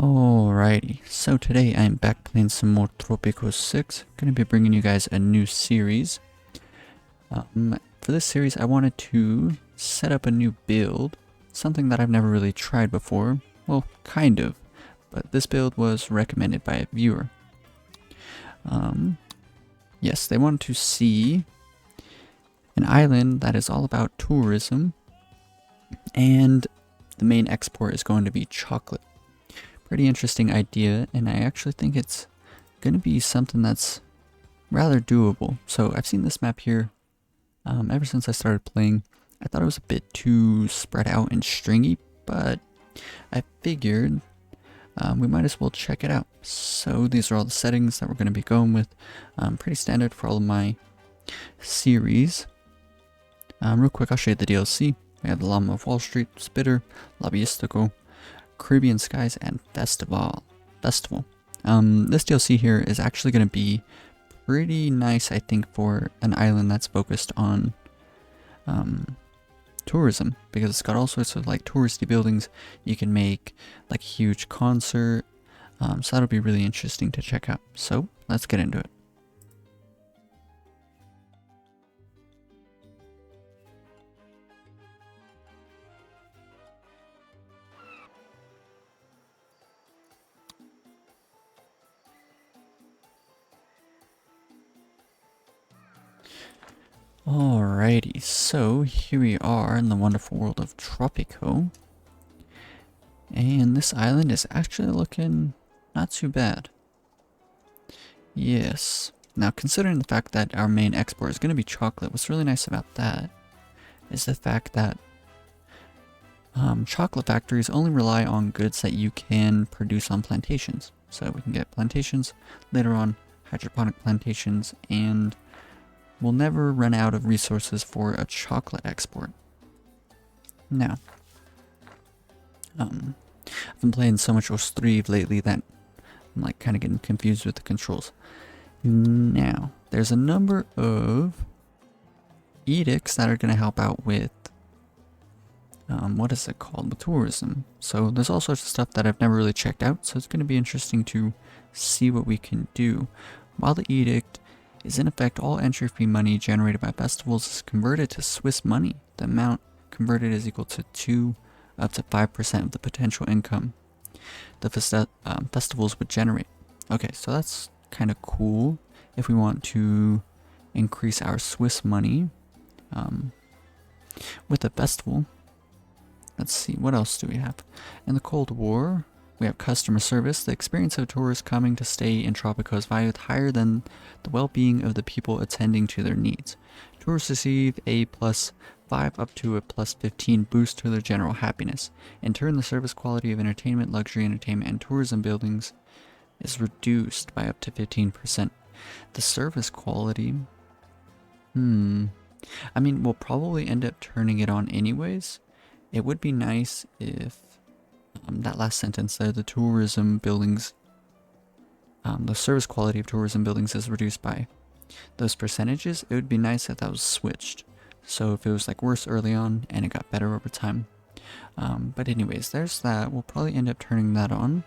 Alrighty, so today I'm back playing some more Tropico 6. Gonna be bringing you guys a new series. For this series, I wanted to set up a new build, something that I've never really tried before. Well, kind of, but this build was recommended by a viewer. Yes, they wanted to see an island that is all about tourism, and the main export is going to be chocolate. Pretty interesting idea, and I actually think it's going to be something that's rather doable. So I've seen this map here ever since I started playing. I thought it was a bit too spread out and stringy, but I figured we might as well check it out. So these are all the settings that we're going to be going with. Pretty standard for all of my series. Real quick, I'll show you the DLC. We have the Llama of Wall Street, Spitter, Lobbyistical, Carribean Skies, and Festival. This DLC here is actually going to be pretty nice, I think, for an island that's focused on tourism, because it's got all sorts of like touristy buildings. You can make like a huge concert, so that'll be really interesting to check out. So let's get into it. Alrighty, so here we are in the wonderful world of Tropico. And this island is actually looking not too bad. Yes. Now, considering the fact that our main export is going to be chocolate, what's really nice about that is the fact that chocolate factories only rely on goods that you can produce on plantations. So we can get plantations, later on hydroponic plantations, and we'll never run out of resources for a chocolate export. Now, I've been playing so much Ostriv lately that I'm like kind of getting confused with the controls. Now, there's a number of edicts that are going to help out with, what is it called, with tourism. So there's all sorts of stuff that I've never really checked out, so it's going to be interesting to see what we can do. While the edict is in effect, all entry fee money generated by festivals is converted to Swiss money. The amount converted is equal to 2 up to 5% of the potential income the festivals would generate. Okay, so that's kind of cool if we want to increase our Swiss money with a festival. Let's see, what else do we have? In the Cold War, we have customer service. The experience of tourists coming to stay in Tropico is valued higher than the well-being of the people attending to their needs. Tourists receive a +5 up to a +15 boost to their general happiness. In turn, the service quality of entertainment, luxury entertainment, and tourism buildings is reduced by up to 15%. The service quality, I mean, we'll probably end up turning it on anyways. It would be nice if that last sentence there, the tourism buildings, the service quality of tourism buildings is reduced by those percentages. It would be nice if that was switched. So if it was like worse early on and it got better over time. But anyways, there's that. We'll probably end up turning that on.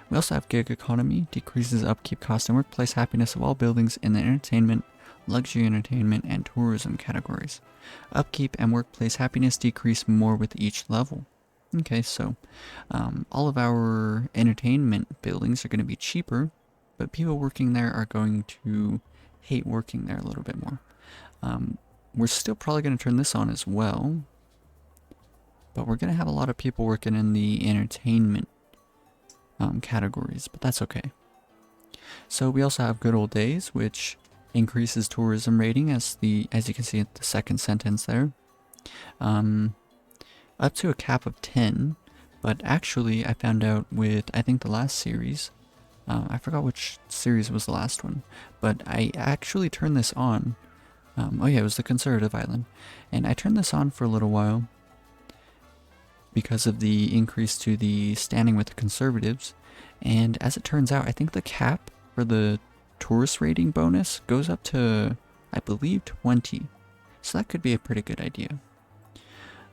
We also have gig economy, decreases upkeep cost and workplace happiness of all buildings in the entertainment, luxury entertainment, and tourism categories. Upkeep and workplace happiness decrease more with each level. Okay, so all of our entertainment buildings are going to be cheaper, but people working there are going to hate working there a little bit more. We're still probably going to turn this on as well, but we're going to have a lot of people working in the entertainment categories, but that's okay. So we also have good old days, which increases tourism rating as you can see at the second sentence there. Up to a cap of 10, but actually I found out with, I think, the last series, I forgot which series was the last one, but I actually turned this on. Oh yeah, it was the conservative island, and I turned this on for a little while because of the increase to the standing with the conservatives, and as it turns out, I think the cap for the tourist rating bonus goes up to, I believe, 20, so that could be a pretty good idea.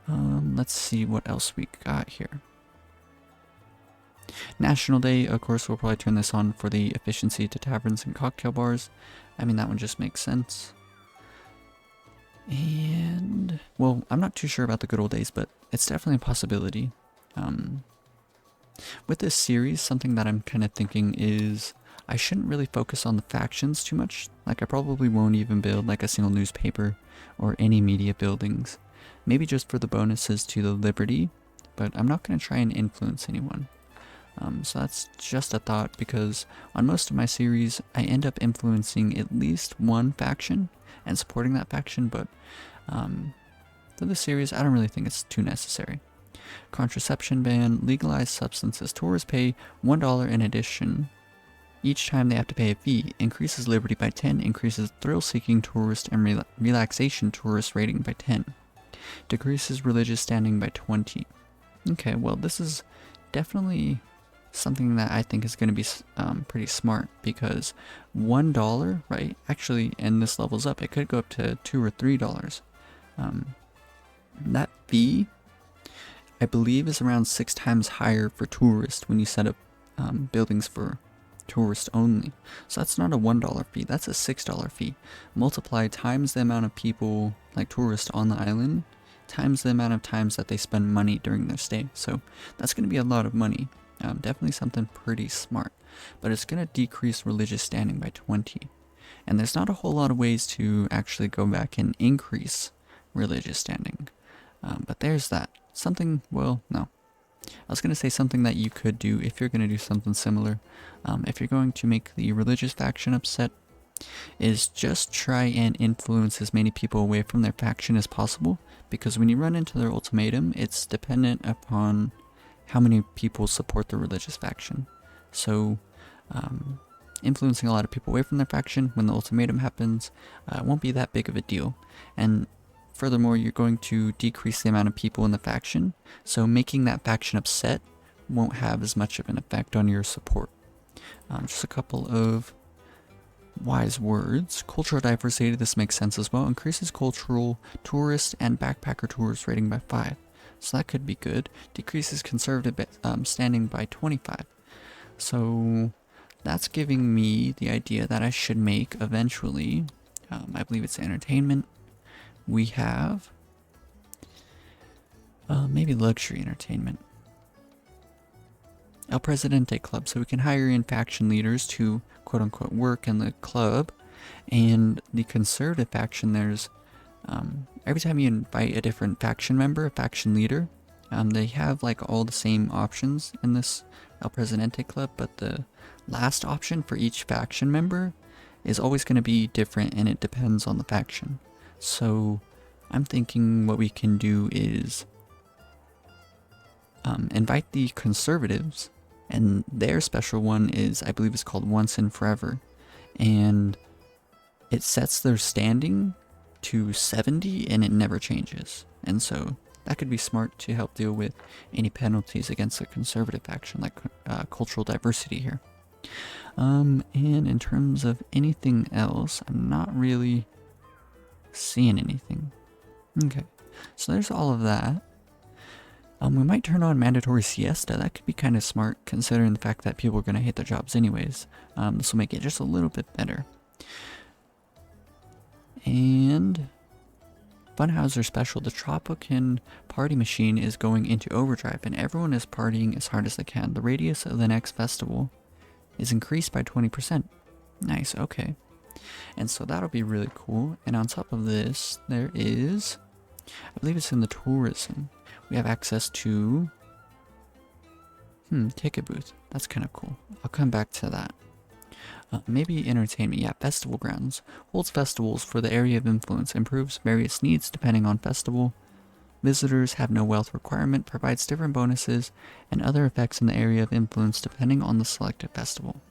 Let's see what else we got here. National Day, of course, we'll probably turn this on for the efficiency to taverns and cocktail bars. I mean, that one just makes sense. And, well, I'm not too sure about the good old days, but it's definitely a possibility. With this series, something that I'm kind of thinking is I shouldn't really focus on the factions too much. Like, I probably won't even build like a single newspaper or any media buildings. Maybe just for the bonuses to the Liberty, but I'm not going to try and influence anyone. So that's just a thought, because on most of my series, I end up influencing at least one faction and supporting that faction, but for this series, I don't really think it's too necessary. Contraception ban, legalized substances. Tourists pay $1 in addition each time they have to pay a fee. Increases liberty by 10, increases thrill-seeking tourist and relaxation tourist rating by 10. Decreases religious standing by 20. Okay, well, this is definitely something that I think is going to be pretty smart, because $1, right? Actually, and this levels up, it could go up to $2 or $3. That fee, I believe, is around 6 times higher for tourists when you set up buildings for tourists only. So that's not a $1 fee, that's a $6 fee. Multiply times the amount of people, like tourists, on the island, times the amount of times that they spend money during their stay. So that's going to be a lot of money. Definitely something pretty smart. But it's going to decrease religious standing by 20. And there's not a whole lot of ways to actually go back and increase religious standing. But there's that. Something, well, no. I was going to say something that you could do if you're going to do something similar. If you're going to make the religious faction upset, is just try and influence as many people away from their faction as possible. Because when you run into their ultimatum, it's dependent upon how many people support the religious faction. So, influencing a lot of people away from their faction when the ultimatum happens won't be that big of a deal. And furthermore, you're going to decrease the amount of people in the faction, so making that faction upset won't have as much of an effect on your support. Just a couple of wise words. Cultural diversity, this makes sense as well. Increases cultural, tourist, and backpacker tourist rating by 5. So that could be good. Decreases conservative standing by 25. So that's giving me the idea that I should make eventually, I believe it's entertainment. We have maybe luxury entertainment. El Presidente Club, so we can hire in faction leaders to quote-unquote work in the club. And the conservative faction, there's every time you invite a different faction member, a faction leader, they have like all the same options in this El Presidente Club, but the last option for each faction member is always going to be different, and it depends on the faction. So I'm thinking what we can do is invite the conservatives, and their special one is, I believe it's called Once and Forever, and it sets their standing to 70 and it never changes. And so that could be smart to help deal with any penalties against the conservative faction, like cultural diversity here. And in terms of anything else, I'm not really seeing anything. Okay, so there's all of that. We might turn on mandatory siesta. That could be kind of smart, considering the fact that people are going to hate their jobs anyways. This will make it just a little bit better. And Funhauser special, the Tropican party machine is going into overdrive, and everyone is partying as hard as they can. The radius of the next festival is increased by 20%. Nice, okay. And so that'll be really cool. And on top of this, there is, I believe it's in the tourism, we have access to ticket booth. That's kind of cool. I'll come back to that. Maybe entertainment. Yeah, festival grounds. Holds festivals for the area of influence. Improves various needs depending on festival. Visitors have no wealth requirement. Provides different bonuses and other effects in the area of influence depending on the selected festival.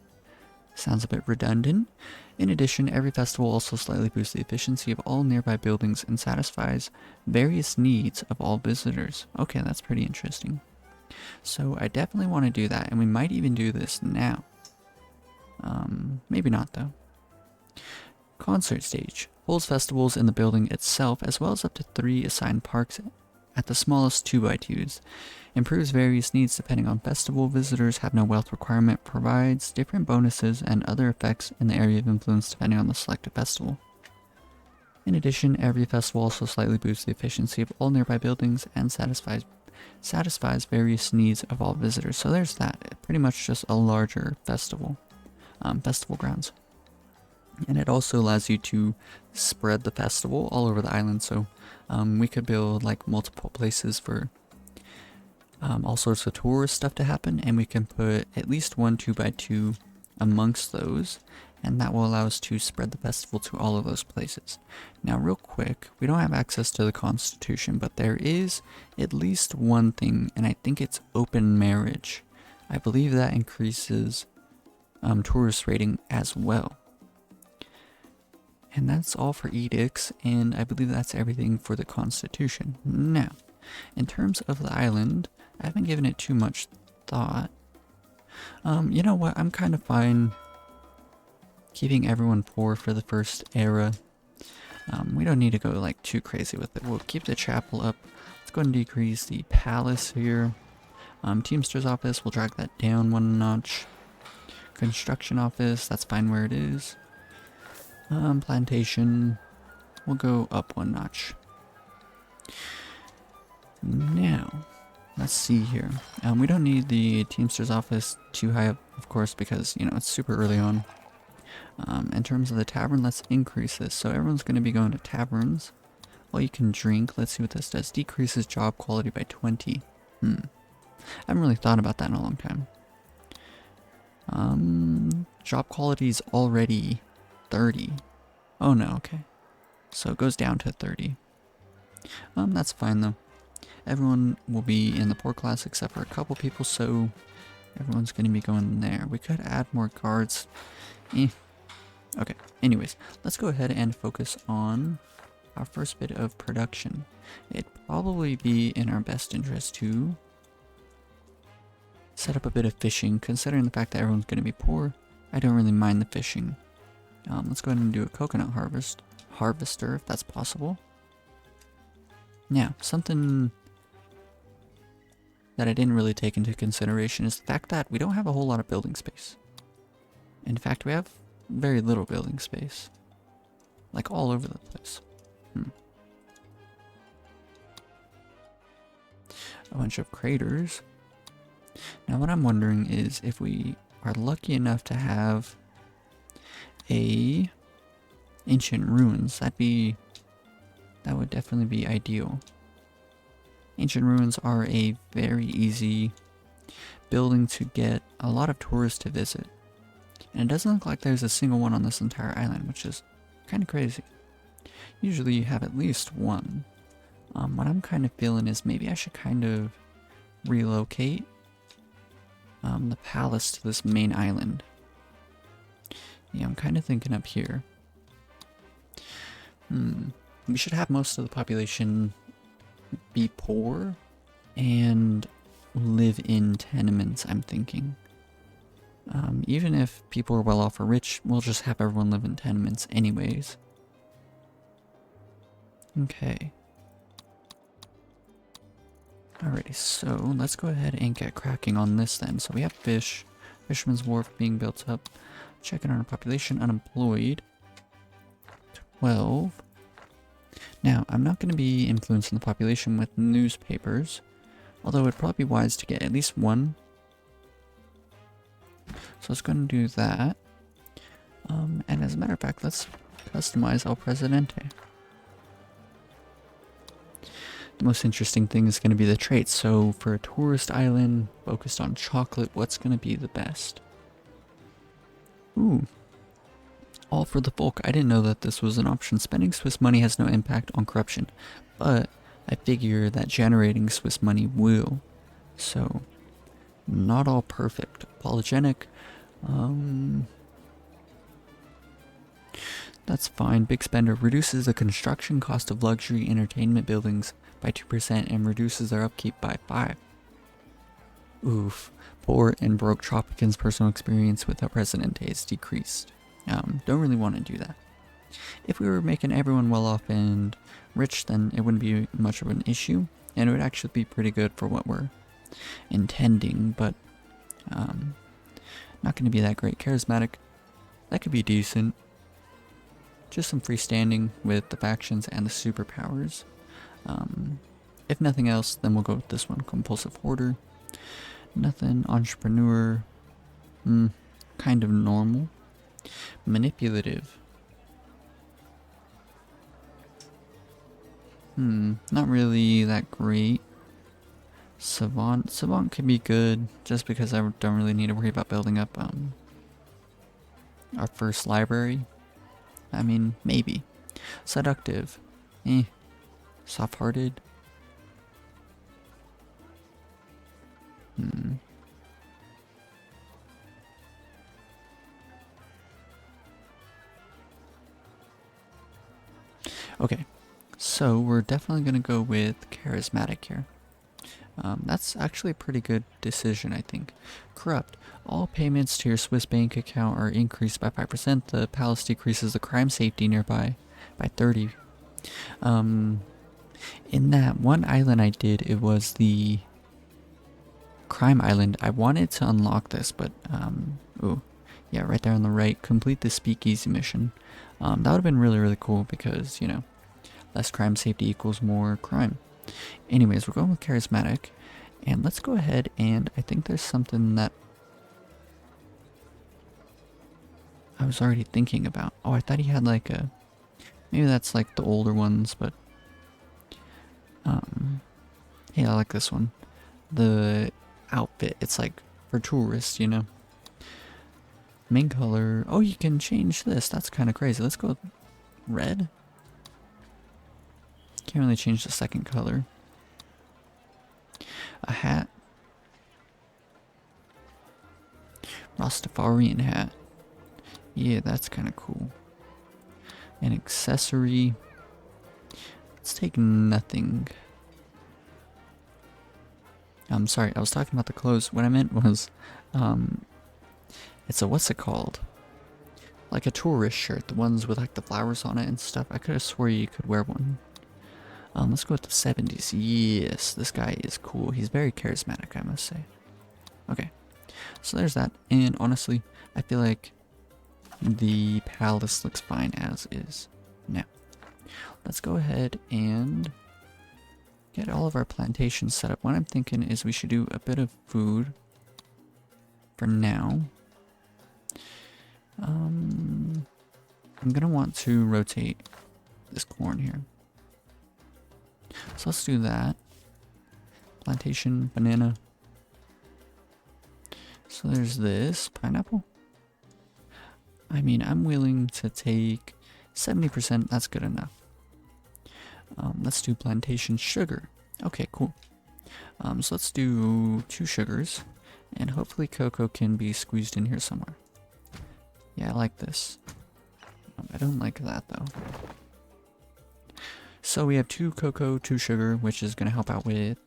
Sounds a bit redundant. In addition, every festival also slightly boosts the efficiency of all nearby buildings and satisfies various needs of all visitors. Okay, that's pretty interesting. So I definitely want to do that, and we might even do this now. Maybe not though. Concert stage. Holds festivals in the building itself, as well as up to 3 assigned parks at the smallest 2x2s. Improves various needs depending on festival. Visitors have no wealth requirement. Provides different bonuses and other effects in the area of influence depending on the selected festival. In addition, every festival also slightly boosts the efficiency of all nearby buildings and satisfies various needs of all visitors. So there's that. Pretty much just a larger festival grounds. And it also allows you to spread the festival all over the island. So we could build like multiple places for all sorts of tourist stuff to happen, and we can put at least one 2x2 amongst those, and that will allow us to spread the festival to all of those places. Now real quick, we don't have access to the Constitution, but there is at least one thing, and I think it's open marriage. I believe that increases tourist rating as well. And that's all for edicts, and I believe that's everything for the Constitution. Now, in terms of the island, I haven't given it too much thought. You know what, I'm kind of fine keeping everyone poor for the first era. We don't need to go like too crazy with it. We'll keep the chapel up. Let's go ahead and decrease the palace here. Teamster's office, we'll drag that down one notch. Construction office, that's fine where it is. Plantation, we'll go up one notch. Now, let's see here. We don't need the Teamster's office too high up, of course, because, you know, it's super early on. In terms of the tavern, let's increase this. So everyone's going to be going to taverns. All you can drink, let's see what this does. Decreases job quality by 20. I haven't really thought about that in a long time. Job quality is already 30. Oh no, okay. So it goes down to 30. That's fine though. Everyone will be in the poor class except for a couple people, so everyone's going to be going there. We could add more guards. Okay, anyways, let's go ahead and focus on our first bit of production. It'd probably be in our best interest to set up a bit of fishing, considering the fact that everyone's going to be poor. I don't really mind the fishing. Let's go ahead and do a coconut harvester if that's possible. Now, something that I didn't really take into consideration is the fact that we don't have a whole lot of building space. In fact, we have very little building space. Like all over the place. A bunch of craters. Now what I'm wondering is if we are lucky enough to have a ancient ruins, that would definitely be ideal. Ancient ruins are a very easy building to get a lot of tourists to visit. And it doesn't look like there's a single one on this entire island, which is kind of crazy. Usually you have at least one. What I'm kind of feeling is maybe I should kind of relocate the palace to this main island. Yeah, I'm kind of thinking up here. We should have most of the population be poor and live in tenements, I'm thinking. Even if people are well off or rich, we'll just have everyone live in tenements anyways. Okay. Alrighty, so let's go ahead and get cracking on this then. So we have fish, Fisherman's Wharf being built up. Checking on our population, unemployed. 12. Now, I'm not going to be influencing the population with newspapers, although it'd probably be wise to get at least one. So let's go and do that. And as a matter of fact, let's customize El Presidente. The most interesting thing is going to be the traits. So for a tourist island focused on chocolate, what's going to be the best? Ooh. All for the folk. I didn't know that this was an option. Spending Swiss money has no impact on corruption, but I figure that generating Swiss money will. So, not all perfect. Apologetic. That's fine. Big spender reduces the construction cost of luxury entertainment buildings by 2% and reduces their upkeep by 5%. Oof. Poor and broke Tropicans' personal experience with El Presidente is decreased. Don't really want to do that. If we were making everyone well off and rich, then it wouldn't be much of an issue. and it would actually be pretty good for what we're intending, but not going to be that great. Charismatic, that could be decent. Just some freestanding with the factions and the superpowers. If nothing else, then we'll go with this one. Compulsive Hoarder. Nothing. Entrepreneur. Kind of normal. Manipulative. Not really that great. Savant. Savant could be good, just because I don't really need to worry about building up our first library. I mean, maybe. Seductive. Soft-hearted. Okay, so we're definitely going to go with charismatic here. That's actually a pretty good decision, I think. Corrupt. All payments to your Swiss bank account are increased by 5%. The palace decreases the crime safety nearby by 30. In that one island I did, it was the crime island. I wanted to unlock this, but ooh, yeah, right there on the right. Complete the speakeasy mission. That would have been really, really cool because, you know, less crime safety equals more crime. Anyways, we're going with charismatic, and let's go ahead and I think there's something that I was already thinking about. Oh, I thought he had like a, maybe that's like the older ones, but yeah, I like this one. The outfit, it's like for tourists, you know. Main color, oh, you can change this. That's kind of crazy. Let's go with red. Can't really change the second color. A hat. Rastafarian hat. Yeah, that's kind of cool. An accessory. Let's take nothing. I'm sorry, I was talking about the clothes. What I meant was, it's a, what's it called? Like a tourist shirt, the ones with like the flowers on it and stuff. I could have swore you could wear one. Let's go with the 70s. Yes, this guy is cool. He's very charismatic, I must say. Okay, so there's that. And honestly, I feel like the palace looks fine as is. Now, let's go ahead and get all of our plantations set up. What I'm thinking is we should do a bit of food for now. I'm gonna want to rotate this corn here. So let's do that. Plantation, banana. So there's this, pineapple. I mean, I'm willing to take 70%, that's good enough. Let's do plantation sugar. Okay, cool. So let's do 2 sugars, and hopefully cocoa can be squeezed in here somewhere. Yeah, I like this. I don't like that though. So we have 2 cocoa, 2 sugar, which is going to help out with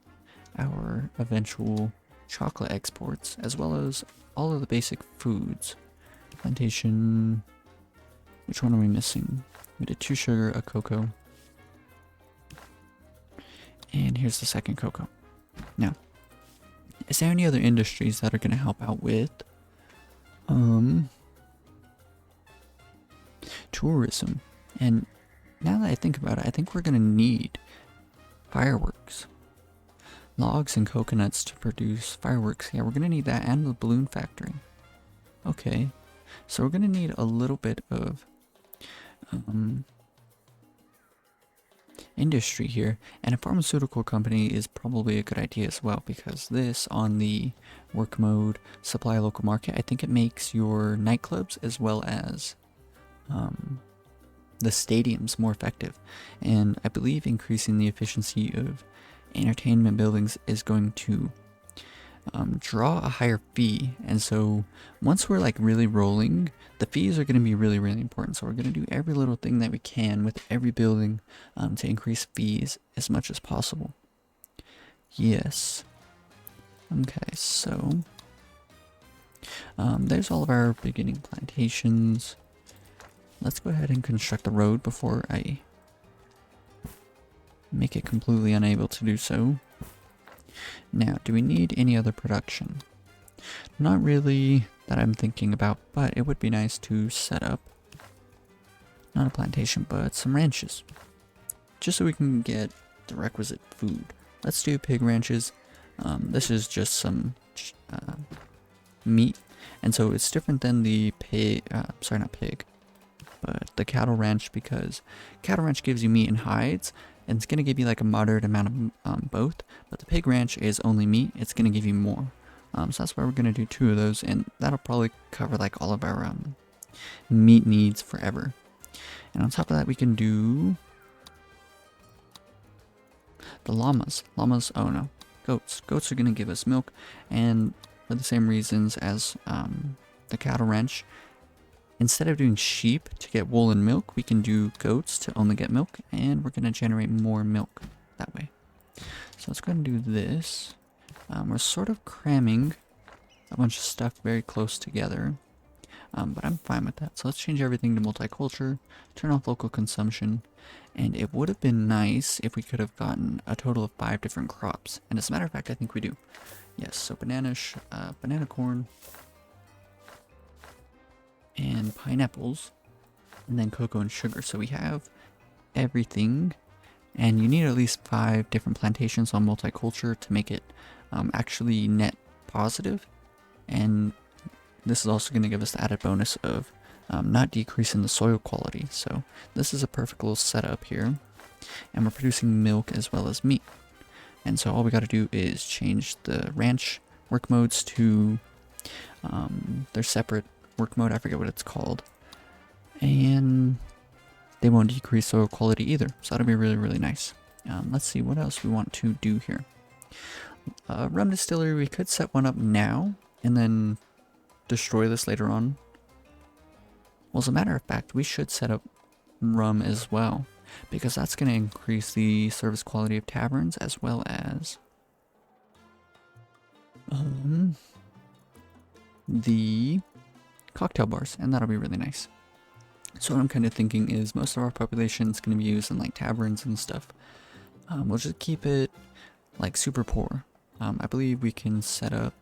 our eventual chocolate exports, as well as all of the basic foods. Plantation, which one are we missing? We did 2 sugar, a cocoa. And here's the second cocoa. Now, is there any other industries that are going to help out with tourism? And now that I think about it, I think we're going to need fireworks. Logs and coconuts to produce fireworks. Yeah, we're going to need that, and the balloon factory. Okay, so we're going to need a little bit of industry here, and a pharmaceutical company is probably a good idea as well, because this on the work mode supply local market, I think it makes your nightclubs as well as the stadiums more effective, and I believe increasing the efficiency of entertainment buildings is going to draw a higher fee. And so once we're like really rolling, the fees are going to be really, really important. So we're going to do every little thing that we can with every building to increase fees as much as possible. Yes. Okay, so there's all of our beginning plantations. Let's go ahead and construct the road before I make it completely unable to do so. Now, do we need any other production? Not really that I'm thinking about, but it would be nice to set up, not a plantation, but some ranches. Just so we can get the requisite food. Let's do pig ranches. This is just some meat, and so it's different than the pig, sorry, not pig, but the cattle ranch, because cattle ranch gives you meat and hides, and it's going to give you like a moderate amount of both, but the pig ranch is only meat, it's going to give you more. So that's why we're going to do 2 of those, and that'll probably cover like all of our meat needs forever. And on top of that, we can do the llamas. Llamas, oh no, goats. Goats are going to give us milk, and for the same reasons as the cattle ranch, instead of doing sheep to get wool and milk, we can do goats to only get milk, and we're going to generate more milk that way. So let's go ahead and do this. We're sort of cramming a bunch of stuff very close together, but I'm fine with that. So let's change everything to multicultural, turn off local consumption, and it would have been nice if we could have gotten a total of 5 different crops. And as a matter of fact, I think we do. Yes, so banana corn, and pineapples, and then cocoa and sugar. So we have everything, and you need at least 5 different plantations on multicultural to make it actually net positive. And this is also going to give us the added bonus of not decreasing the soil quality. So this is a perfect little setup here, and we're producing milk as well as meat. And so all we got to do is change the ranch work modes to their separate work mode. I forget what it's called, and they won't decrease soil quality either, so that'll be really, really nice. Let's see what else we want to do here. Rum distillery, we could set one up now and then destroy this later on. Well, as a matter of fact, we should set up rum as well, because that's going to increase the service quality of taverns as well as the cocktail bars, and that'll be really nice. So what I'm kind of thinking is most of our population is going to be used in like taverns and stuff. We'll just keep it like super poor. I believe we can set up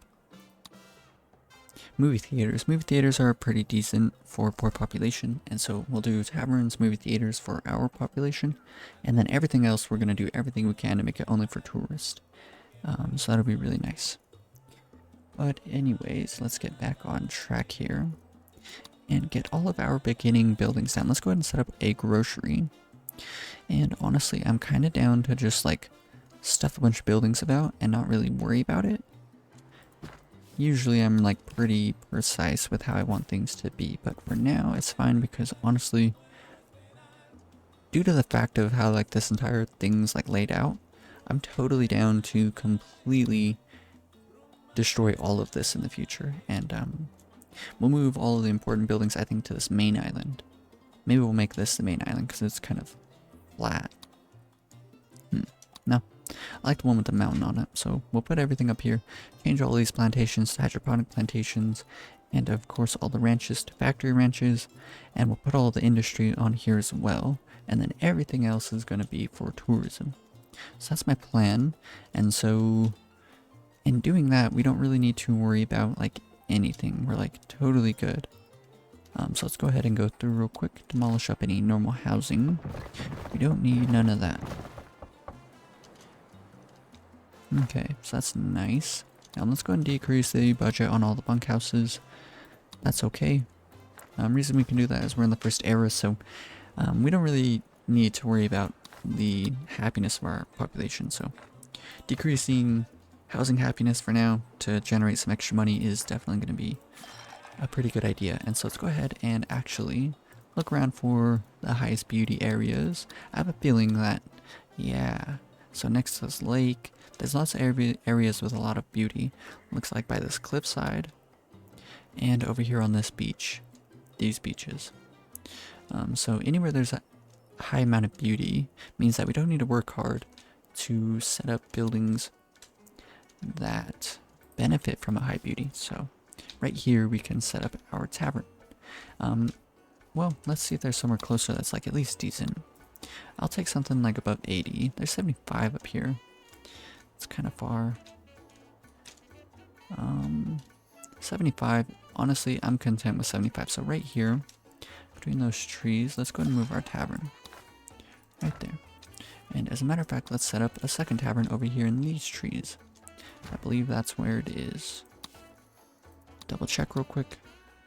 movie theaters. Movie theaters are pretty decent for poor population, and so we'll do taverns, movie theaters for our population, and then everything else we're going to do everything we can to make it only for tourists. So that'll be really nice. But anyways, let's get back on track here and get all of our beginning buildings down. Let's go ahead and set up a grocery. And honestly, I'm kind of down to just like stuff a bunch of buildings about and not really worry about it. Usually I'm like pretty precise with how I want things to be, but for now it's fine, because honestly, due to the fact of how like this entire thing's like laid out, I'm totally down to completely destroy all of this in the future, and we'll move all of the important buildings, I think, to this main island. Maybe we'll make this the main island because it's kind of flat. No, I like the one with the mountain on it, so we'll put everything up here, change all these plantations to hydroponic plantations, and of course all the ranches to factory ranches, and we'll put all the industry on here as well, and then everything else is going to be for tourism. So that's my plan, and so in doing that, we don't really need to worry about like anything. We're like totally good. So let's go ahead and go through real quick, demolish up any normal housing. We don't need none of that. Okay, so that's nice. Now let's go ahead and decrease the budget on all the bunkhouses. That's okay. Reason we can do that is we're in the first era, so we don't really need to worry about the happiness of our population. So decreasing housing happiness for now to generate some extra money is definitely going to be a pretty good idea. And so let's go ahead and actually look around for the highest beauty areas. I have a feeling that, yeah, so next to this lake, there's lots of areas with a lot of beauty. Looks like by this cliffside, and over here on this beach, these beaches. So anywhere there's a high amount of beauty means that we don't need to work hard to set up buildings that benefit from a high beauty. So right here we can set up our tavern. Well, let's see if there's somewhere closer that's like at least decent. I'll take something like above 80. There's 75 up here. It's kind of far. 75. Honestly, I'm content with 75. So right here, between those trees, let's go ahead and move our tavern. Right there. And as a matter of fact, let's set up a second tavern over here in these trees. I believe that's where it is. Double check real quick.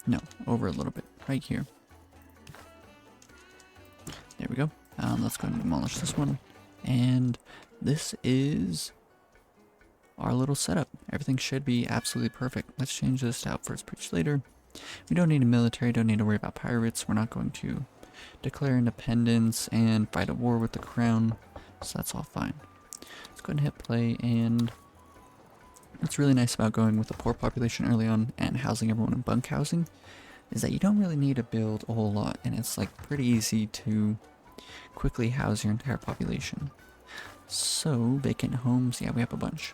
No, over a little bit. Right here. There we go. Let's go and demolish this one. And this is our little setup. Everything should be absolutely perfect. Let's change this to Outfirst Preach later. We don't need a military, don't need to worry about pirates. We're not going to declare independence and fight a war with the crown. So that's all fine. Let's go ahead and hit play. And what's really nice about going with a poor population early on and housing everyone in bunk housing is that you don't really need to build a whole lot, and it's like pretty easy to quickly house your entire population. So vacant homes, yeah, we have a bunch.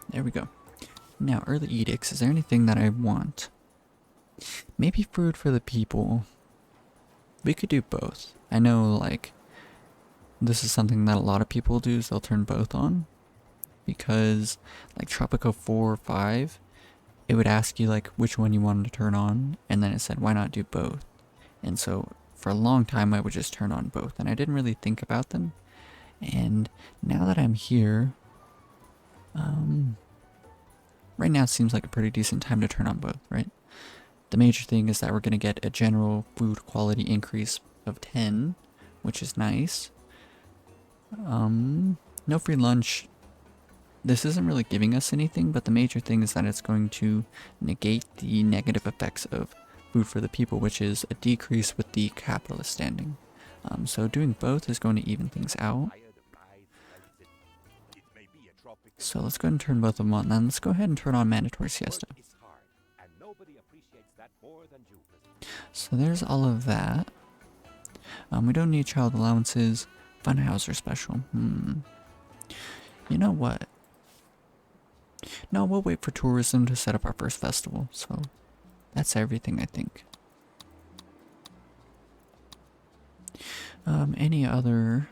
There we go. Now, early edicts, is there anything that I want? Maybe food for the people. We could do both. I know, like, this is something that a lot of people do, is they'll turn both on. Because, like, Tropico 4 or 5, it would ask you, like, which one you wanted to turn on, and then it said, why not do both? And so, for a long time, I would just turn on both, and I didn't really think about them. And now that I'm here, right now it seems like a pretty decent time to turn on both, right? The major thing is that we're going to get a general food quality increase of 10, which is nice. No free lunch. This isn't really giving us anything, but the major thing is that it's going to negate the negative effects of food for the people, which is a decrease with the capitalist standing. So doing both is going to even things out. So let's go ahead and turn both of them on. Then let's go ahead and turn on mandatory siesta. So there's all of that. We don't need child allowances. Fun house or special. You know what? No, we'll wait for tourism to set up our first festival. So that's everything, I think. Any other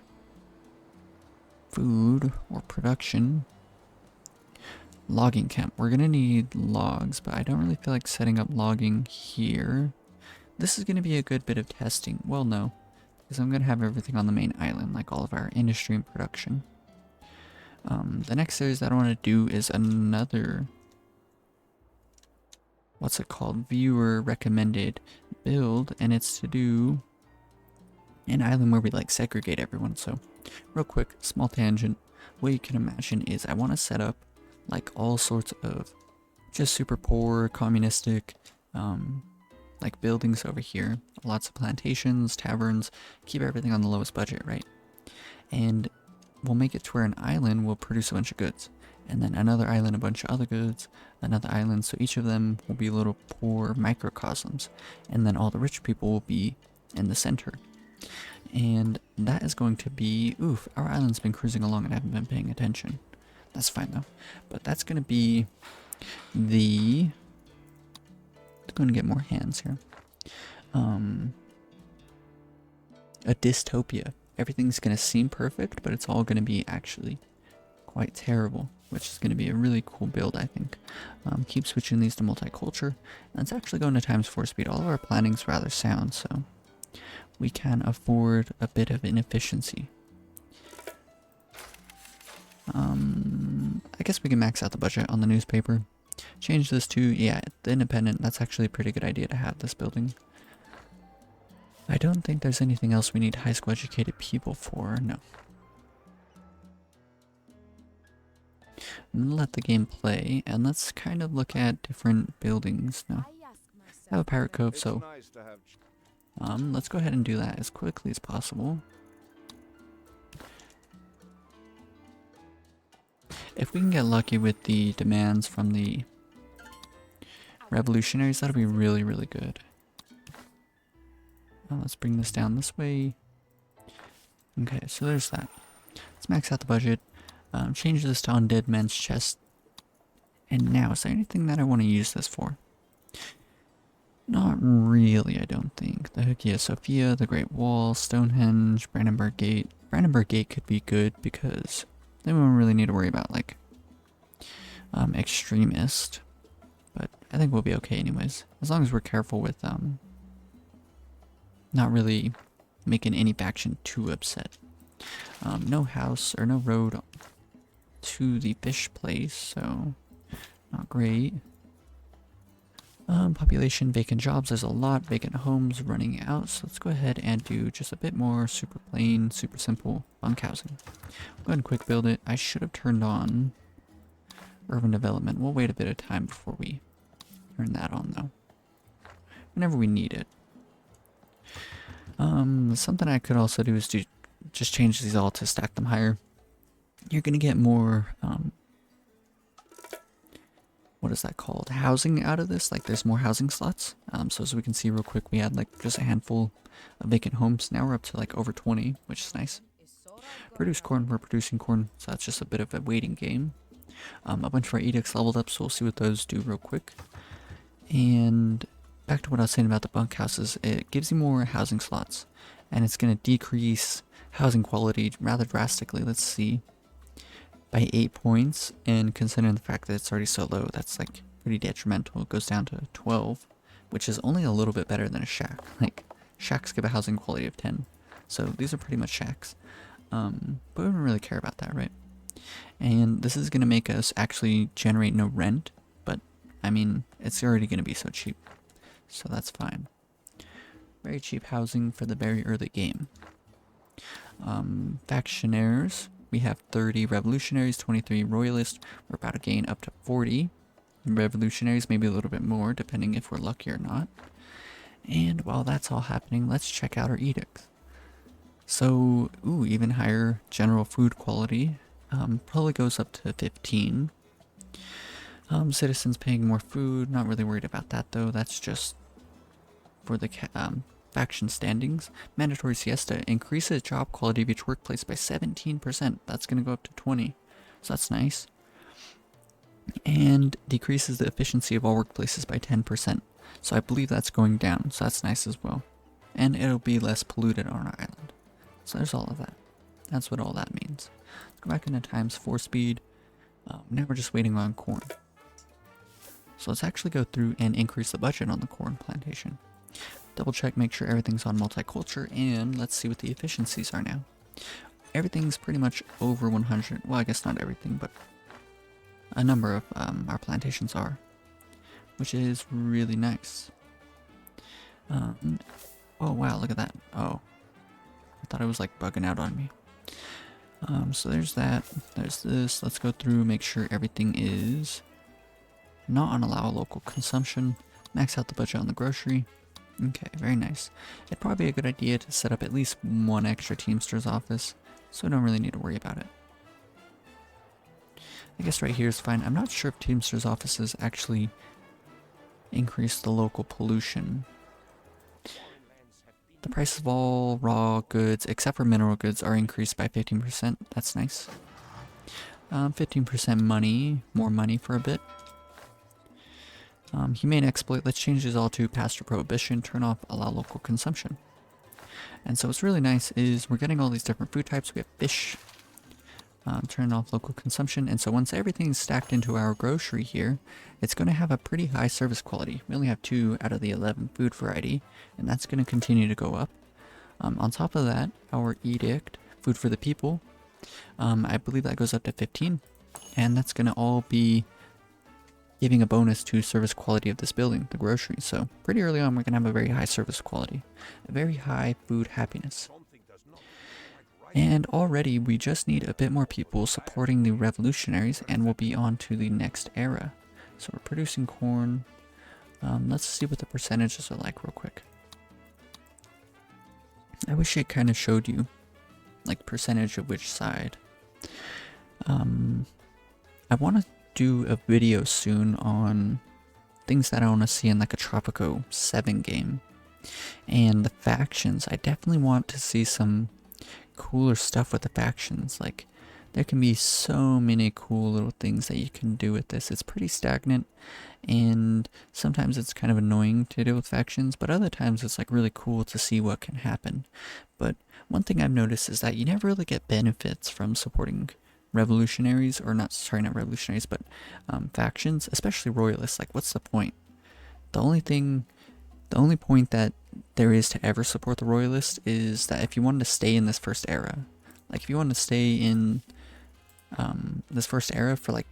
food or production? Logging camp. We're gonna need logs, but I don't really feel like setting up logging here. This is gonna be a good bit of testing. Well, no, because I'm gonna have everything on the main island, like all of our industry and production. The next series that I want to do is another, what's it called, viewer recommended build, and it's to do an island where we like segregate everyone. So real quick, small tangent, what you can imagine is I want to set up like all sorts of just super poor communistic like buildings over here, lots of plantations, taverns, keep everything on the lowest budget, right? And we'll make it to where an island will produce a bunch of goods, and then another island a bunch of other goods, another island, so each of them will be little poor microcosms, and then all the rich people will be in the center. And that is going to be, oof, our island's been cruising along and I haven't been paying attention. That's fine though. But that's going to be the, let's go and get more hands here. A dystopia. Everything's going to seem perfect, but it's all going to be actually quite terrible, which is going to be a really cool build, I think. Keep switching these to multicultural. And it's actually going to ×4 speed. All of our planning's rather sound, so we can afford a bit of inefficiency. I guess we can max out the budget on the newspaper. Change this to, yeah, the independent. That's actually a pretty good idea to have this building. I don't think there's anything else we need high school educated people for, no. I'm gonna let the game play, and let's kind of look at different buildings now. I have a pirate cove, so let's go ahead and do that as quickly as possible. If we can get lucky with the demands from the revolutionaries, that'll be really, really good. Let's bring this down this way. Okay, so there's that. Let's max out the budget. Change this to Undead Men's Chest. And now, is there anything that I want to use this for? Not really, I don't think. The Hagia Sophia, the Great Wall, Stonehenge, Brandenburg Gate. Brandenburg Gate could be good because Then we don't really need to worry about like extremist, but I think we'll be okay anyways, as long as we're careful with not really making any faction too upset. No house or no road to the fish place, so not great. Population, vacant jobs, there's a lot. Vacant homes running out, so let's go ahead and do just a bit more super plain, super simple bunk housing. Go ahead and quick build it. I should have turned on urban development. We'll wait a bit of time before we turn that on though, whenever we need it. Something I could also do is just change these all to stack them higher. You're gonna get more what is that called? Housing out of this. Like there's more housing slots. So as we can see real quick, we had like just a handful of vacant homes. Now we're up to like over 20, which is nice. Produce corn, we're producing corn, so that's just a bit of a waiting game. A bunch of our edicts leveled up, so we'll see what those do real quick. And back to what I was saying about the bunkhouses, it gives you more housing slots, and it's going to decrease housing quality rather drastically. Let's see. By 8 points, and considering the fact that it's already so low, that's like pretty detrimental. It goes down to 12, which is only a little bit better than a shack. Like, shacks give a housing quality of 10, so these are pretty much shacks. But we don't really care about that, right? And this is going to make us actually generate no rent, but I mean, it's already going to be so cheap, so that's fine. Very cheap housing for the very early game. Factionaires. We have 30 revolutionaries, 23 royalists. We're about to gain up to 40 revolutionaries, maybe a little bit more, depending if we're lucky or not. And while that's all happening, let's check out our edicts. So, ooh, even higher general food quality. Probably goes up to 15. Citizens paying more food, not really worried about that though. That's just for the faction standings. Mandatory siesta increases job quality of each workplace by 17%. That's going to go up to 20, so that's nice. And decreases the efficiency of all workplaces by 10%. So I believe that's going down, so that's nice as well. And it'll be less polluted on our island. So there's all of that. That's what all that means. Let's go back into ×4 speed. Now we're just waiting on corn. So let's actually go through and increase the budget on the corn plantation. Double check, make sure everything's on multiculture, and let's see what the efficiencies are now. Everything's pretty much over 100. Well, I guess not everything, but a number of our plantations are, which is really nice. Oh wow, look at that. Oh, I thought it was like bugging out on me. So there's that. There's this. Let's go through, make sure everything is not on allow local consumption. Max out the budget on the grocery. Okay, very nice. It'd probably be a good idea to set up at least one extra Teamster's office, so we don't really need to worry about it. I guess right here is fine. I'm not sure if Teamster's offices actually increase the local pollution. The price of all raw goods, except for mineral goods, are increased by 15%. That's nice. 15% money, more money for a bit. Humane exploit, let's change these all to pasture prohibition, turn off allow local consumption. And so what's really nice is we're getting all these different food types. We have fish, turn off local consumption, and so once everything's stacked into our grocery here, it's going to have a pretty high service quality. We only have 2 out of the 11 food variety, and that's going to continue to go up. On top of that, our edict, food for the people, I believe that goes up to 15, and that's going to all be giving a bonus to service quality of this building, the grocery. So pretty early on, we're going to have a very high service quality, a very high food happiness. And already we just need a bit more people supporting the revolutionaries, and we'll be on to the next era. So we're producing corn. Let's see what the percentages are like real quick. I wish it kind of showed you like percentage of which side. I want to do a video soon on things that I want to see in like a Tropico 7 game. And the factions, I definitely want to see some cooler stuff with the factions. Like, there can be so many cool little things that you can do with this. It's pretty stagnant, and sometimes it's kind of annoying to deal with factions, but other times it's like really cool to see what can happen. But one thing I've noticed is that you never really get benefits from supporting revolutionaries, or not, sorry, not revolutionaries, but factions, especially royalists. Like, what's the point? The only point that there is to ever support the royalists is that if you wanted to stay in this first era, like if you wanted to stay in this first era for like,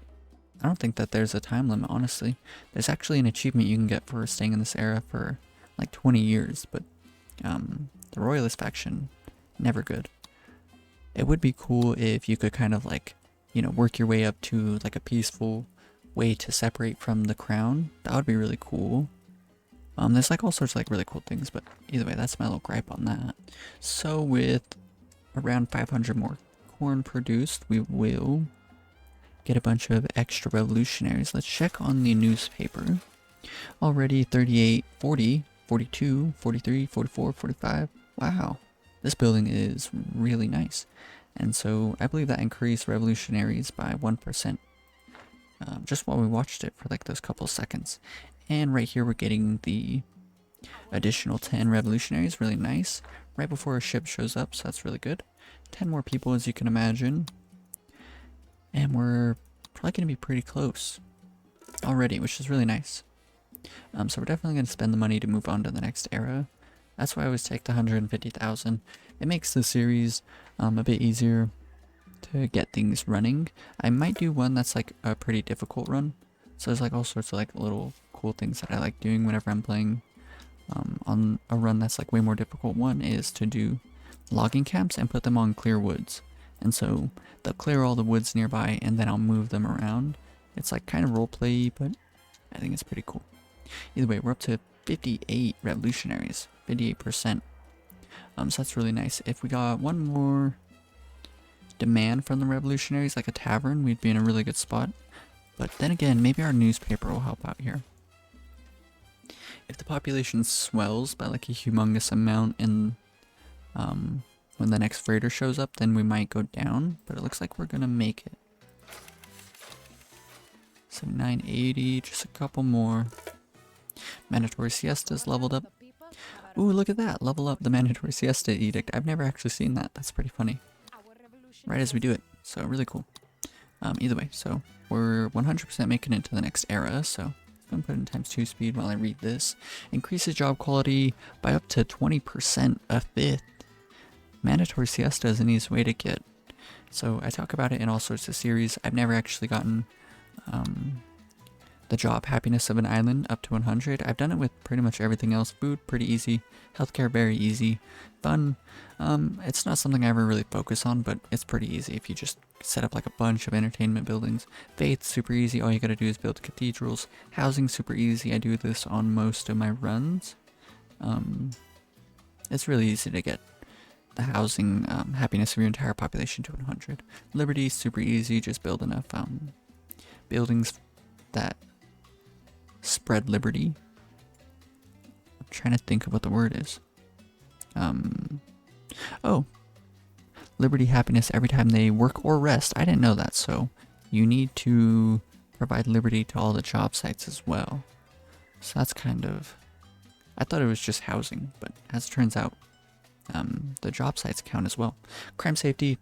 I don't think that there's a time limit, honestly. There's actually an achievement you can get for staying in this era for like 20 years, but the royalist faction, never good. It would be cool if you could kind of like, you know, work your way up to like a peaceful way to separate from the crown. That would be really cool. There's like all sorts of like really cool things, but either way, that's my little gripe on that. So with around 500 more corn produced, we will get a bunch of extra revolutionaries. Let's check on the newspaper. Already 38, 40, 42, 43, 44, 45. Wow, this building is really nice. And so I believe that increased revolutionaries by 1%. Just while we watched it for like those couple seconds. And right here we're getting the additional 10 revolutionaries, really nice. Right before a ship shows up, so that's really good. 10 more people, as you can imagine. And we're probably going to be pretty close already, which is really nice. So we're definitely going to spend the money to move on to the next era. That's why I always take the 150,000. It makes the series a bit easier to get things running. I might do one that's like a pretty difficult run. So there's like all sorts of like little cool things that I like doing whenever I'm playing on a run that's like way more difficult. One is to do logging camps and put them on clear woods. And so they'll clear all the woods nearby and then I'll move them around. It's like kind of roleplay, but I think it's pretty cool. Either way, we're up to 58 revolutionaries, 58%. So that's really nice. If we got one more demand from the revolutionaries, like a tavern, we'd be in a really good spot. But then again, maybe our newspaper will help out here. If the population swells by like a humongous amount in when the next freighter shows up, then we might go down, but it looks like we're gonna make it. 7980, just a couple more. Mandatory siestas leveled up. Ooh, look at that, level up the mandatory siesta edict. I've never actually seen that, that's pretty funny. Right as we do it, so really cool. Either way, so we're 100% making it to the next era, so I'm going to put in ×2 speed while I read this. Increases job quality by up to 20%, a fifth. Mandatory siesta is an easy way to get. So I talk about it in all sorts of series. I've never actually gotten the job happiness of an island up to 100. I've done it with pretty much everything else. Food, pretty easy. Healthcare, very easy. Fun, it's not something I ever really focus on, but it's pretty easy if you just set up like a bunch of entertainment buildings. Faith, super easy. All you gotta do is build cathedrals. Housing, super easy. I do this on most of my runs. It's really easy to get the housing happiness of your entire population to 100. Liberty, super easy. Just build enough buildings that spread liberty. I'm trying to think of what the word is. Oh, liberty, happiness every time they work or rest. I didn't know that, so you need to provide liberty to all the job sites as well. So that's kind of, I thought it was just housing, but as it turns out, the job sites count as well. Crime safety,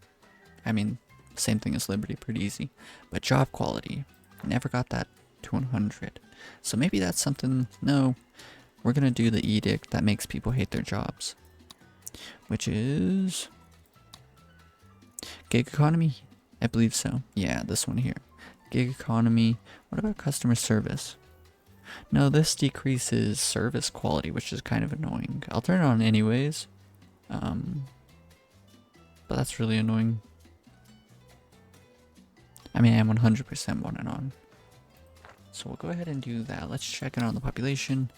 I mean, same thing as liberty, pretty easy. But job quality, never got that to 100. So maybe that's something, no, we're gonna do the edict that makes people hate their jobs. Which is gig economy? I believe so. Yeah, this one here. Gig economy. What about customer service? No, this decreases service quality, which is kind of annoying. I'll turn it on anyways. But that's really annoying. I mean, I 100% want it on. So we'll go ahead and do that. Let's check it on the population.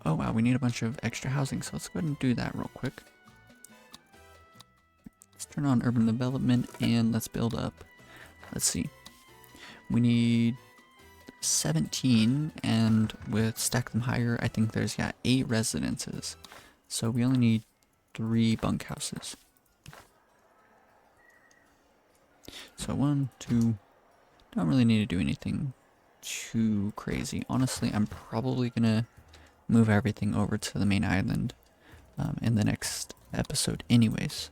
Oh wow, we need a bunch of extra housing, so let's go ahead and do that real quick. Let's turn on urban development and let's build up. Let's see. We need 17, and with stack them higher, I think there's 8 residences. So we only need 3 bunkhouses. So 1, 2, don't really need to do anything too crazy. Honestly, I'm probably gonna move everything over to the main island in the next episode anyways.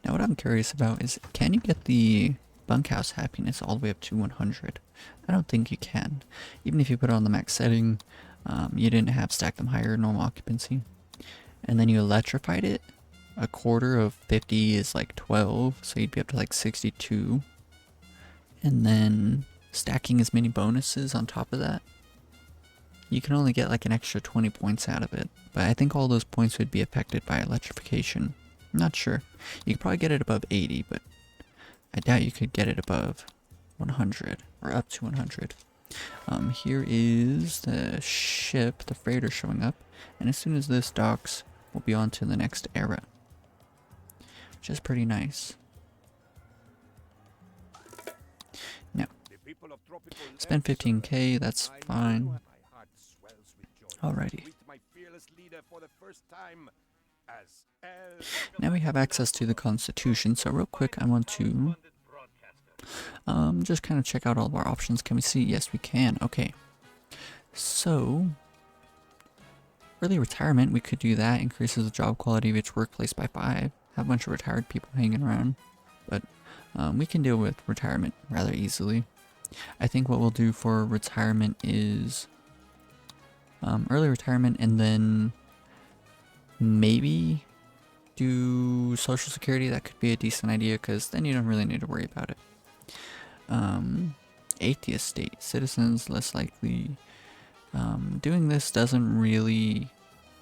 Now what I'm curious about is, can you get the bunkhouse happiness all the way up to 100? I don't think you can. Even if you put it on the max setting, you didn't have stack them higher, normal occupancy. And then you electrified it, a quarter of 50 is like 12, so you'd be up to like 62. And then stacking as many bonuses on top of that, you can only get like an extra 20 points out of it. But I think all those points would be affected by electrification. I'm not sure. You could probably get it above 80, but I doubt you could get it above 100 or up to 100. Here is the ship, the freighter showing up, and as soon as this docks, we'll be on to the next era, which is pretty nice. Now, spend 15k, that's fine. Alrighty. Now we have access to the Constitution, so real quick I want to just kind of check out all of our options. Can we see? Yes, we can. Okay. So, early retirement, we could do that. Increases the job quality of each workplace by 5. Have a bunch of retired people hanging around. But we can deal with retirement rather easily. I think what we'll do for retirement is early retirement, and then maybe do Social Security. That could be a decent idea, because then you don't really need to worry about it. Atheist state. Citizens less likely. Doing this doesn't really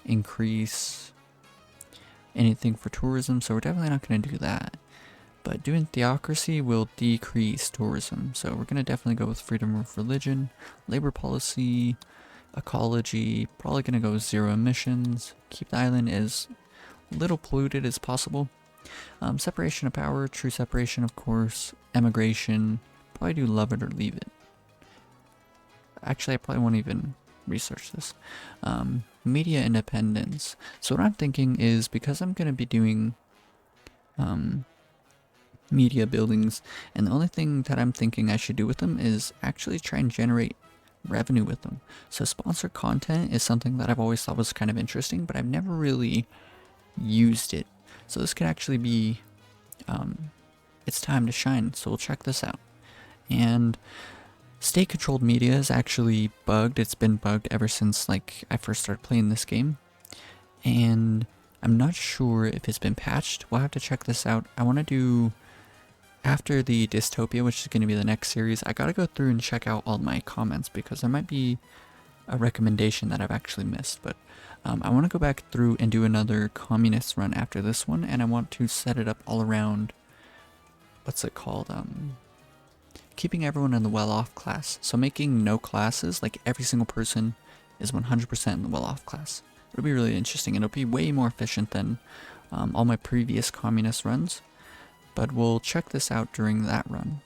increase anything for tourism, so we're definitely not going to do that. But doing theocracy will decrease tourism, so we're going to definitely go with freedom of religion, labor policy, ecology, probably going to go with 0 emissions, keep the island as little polluted as possible. Separation of power, true separation of course, emigration, probably do love it or leave it. Actually, I probably won't even research this. Media independence. So what I'm thinking is, because I'm going to be doing media buildings, and the only thing that I'm thinking I should do with them is actually try and generate revenue with them. So sponsored content is something that I've always thought was kind of interesting, but I've never really used it. So this could actually be it's time to shine, so we'll check this out. And state controlled media is actually bugged. It's been bugged ever since like I first started playing this game, and I'm not sure if it's been patched. We'll have to check this out. I want to do, after the dystopia, which is going to be the next series, I gotta go through and check out all my comments, because there might be a recommendation that I've actually missed. But I want to go back through and do another communist run after this one, and I want to set it up all around, what's it called, keeping everyone in the well-off class. So making no classes, like every single person is 100% in the well-off class. It'll be really interesting, and it'll be way more efficient than all my previous communist runs. But we'll check this out during that run.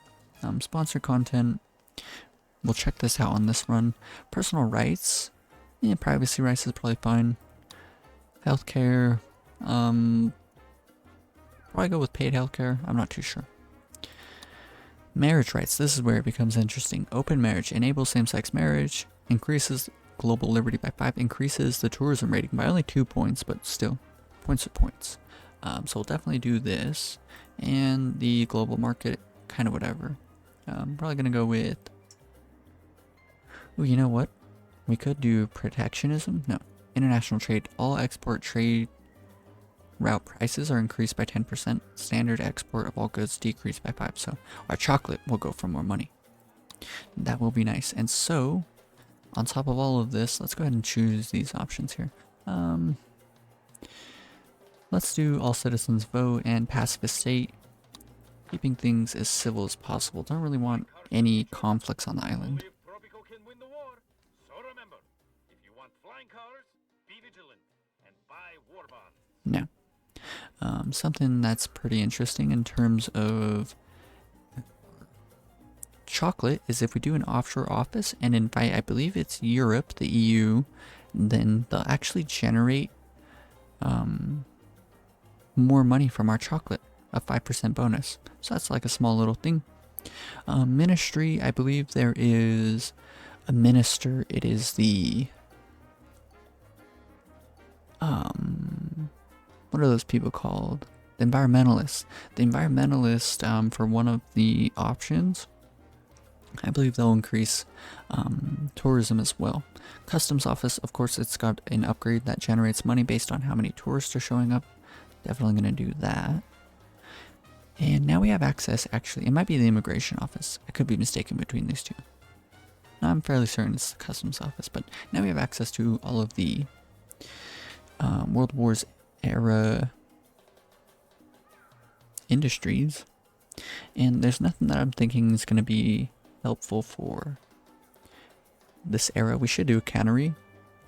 Sponsored content, we'll check this out on this run. Personal rights, yeah, privacy rights is probably fine. Healthcare, probably go with paid healthcare, I'm not too sure. Marriage rights, this is where it becomes interesting. Open marriage, enables same-sex marriage, increases global liberty by 5, increases the tourism rating by only 2 points, but still, points are points. So we'll definitely do this. And the global market, kind of whatever. Probably gonna go with, ooh, you know what? We could do protectionism? No. International trade. All export trade route prices are increased by 10%. Standard export of all goods decreased by 5. So our chocolate will go for more money. That will be nice. And so, on top of all of this, let's go ahead and choose these options here. Let's do all citizens vote and pacifist state. Keeping things as civil as possible. Don't really want any conflicts on the island. Tropico can win the war. So remember, if you want flying colors, be vigilant and buy war bonds. Now, something that's pretty interesting in terms of chocolate is if we do an offshore office and invite, I believe it's Europe, the EU, then they'll actually generate more money from our chocolate, a 5% bonus. So that's like a small little thing. Ministry, I believe there is a minister. It is the what are those people called? The environmentalist. The environmentalist, for one of the options, I believe they'll increase tourism as well. Customs office, of course, it's got an upgrade that generates money based on how many tourists are showing up. Definitely going to do that. And now we have access, actually, it might be the immigration office. I could be mistaken between these two. I'm fairly certain it's the customs office, but now we have access to all of the World Wars era industries. And there's nothing that I'm thinking is going to be helpful for this era. We should do a cannery,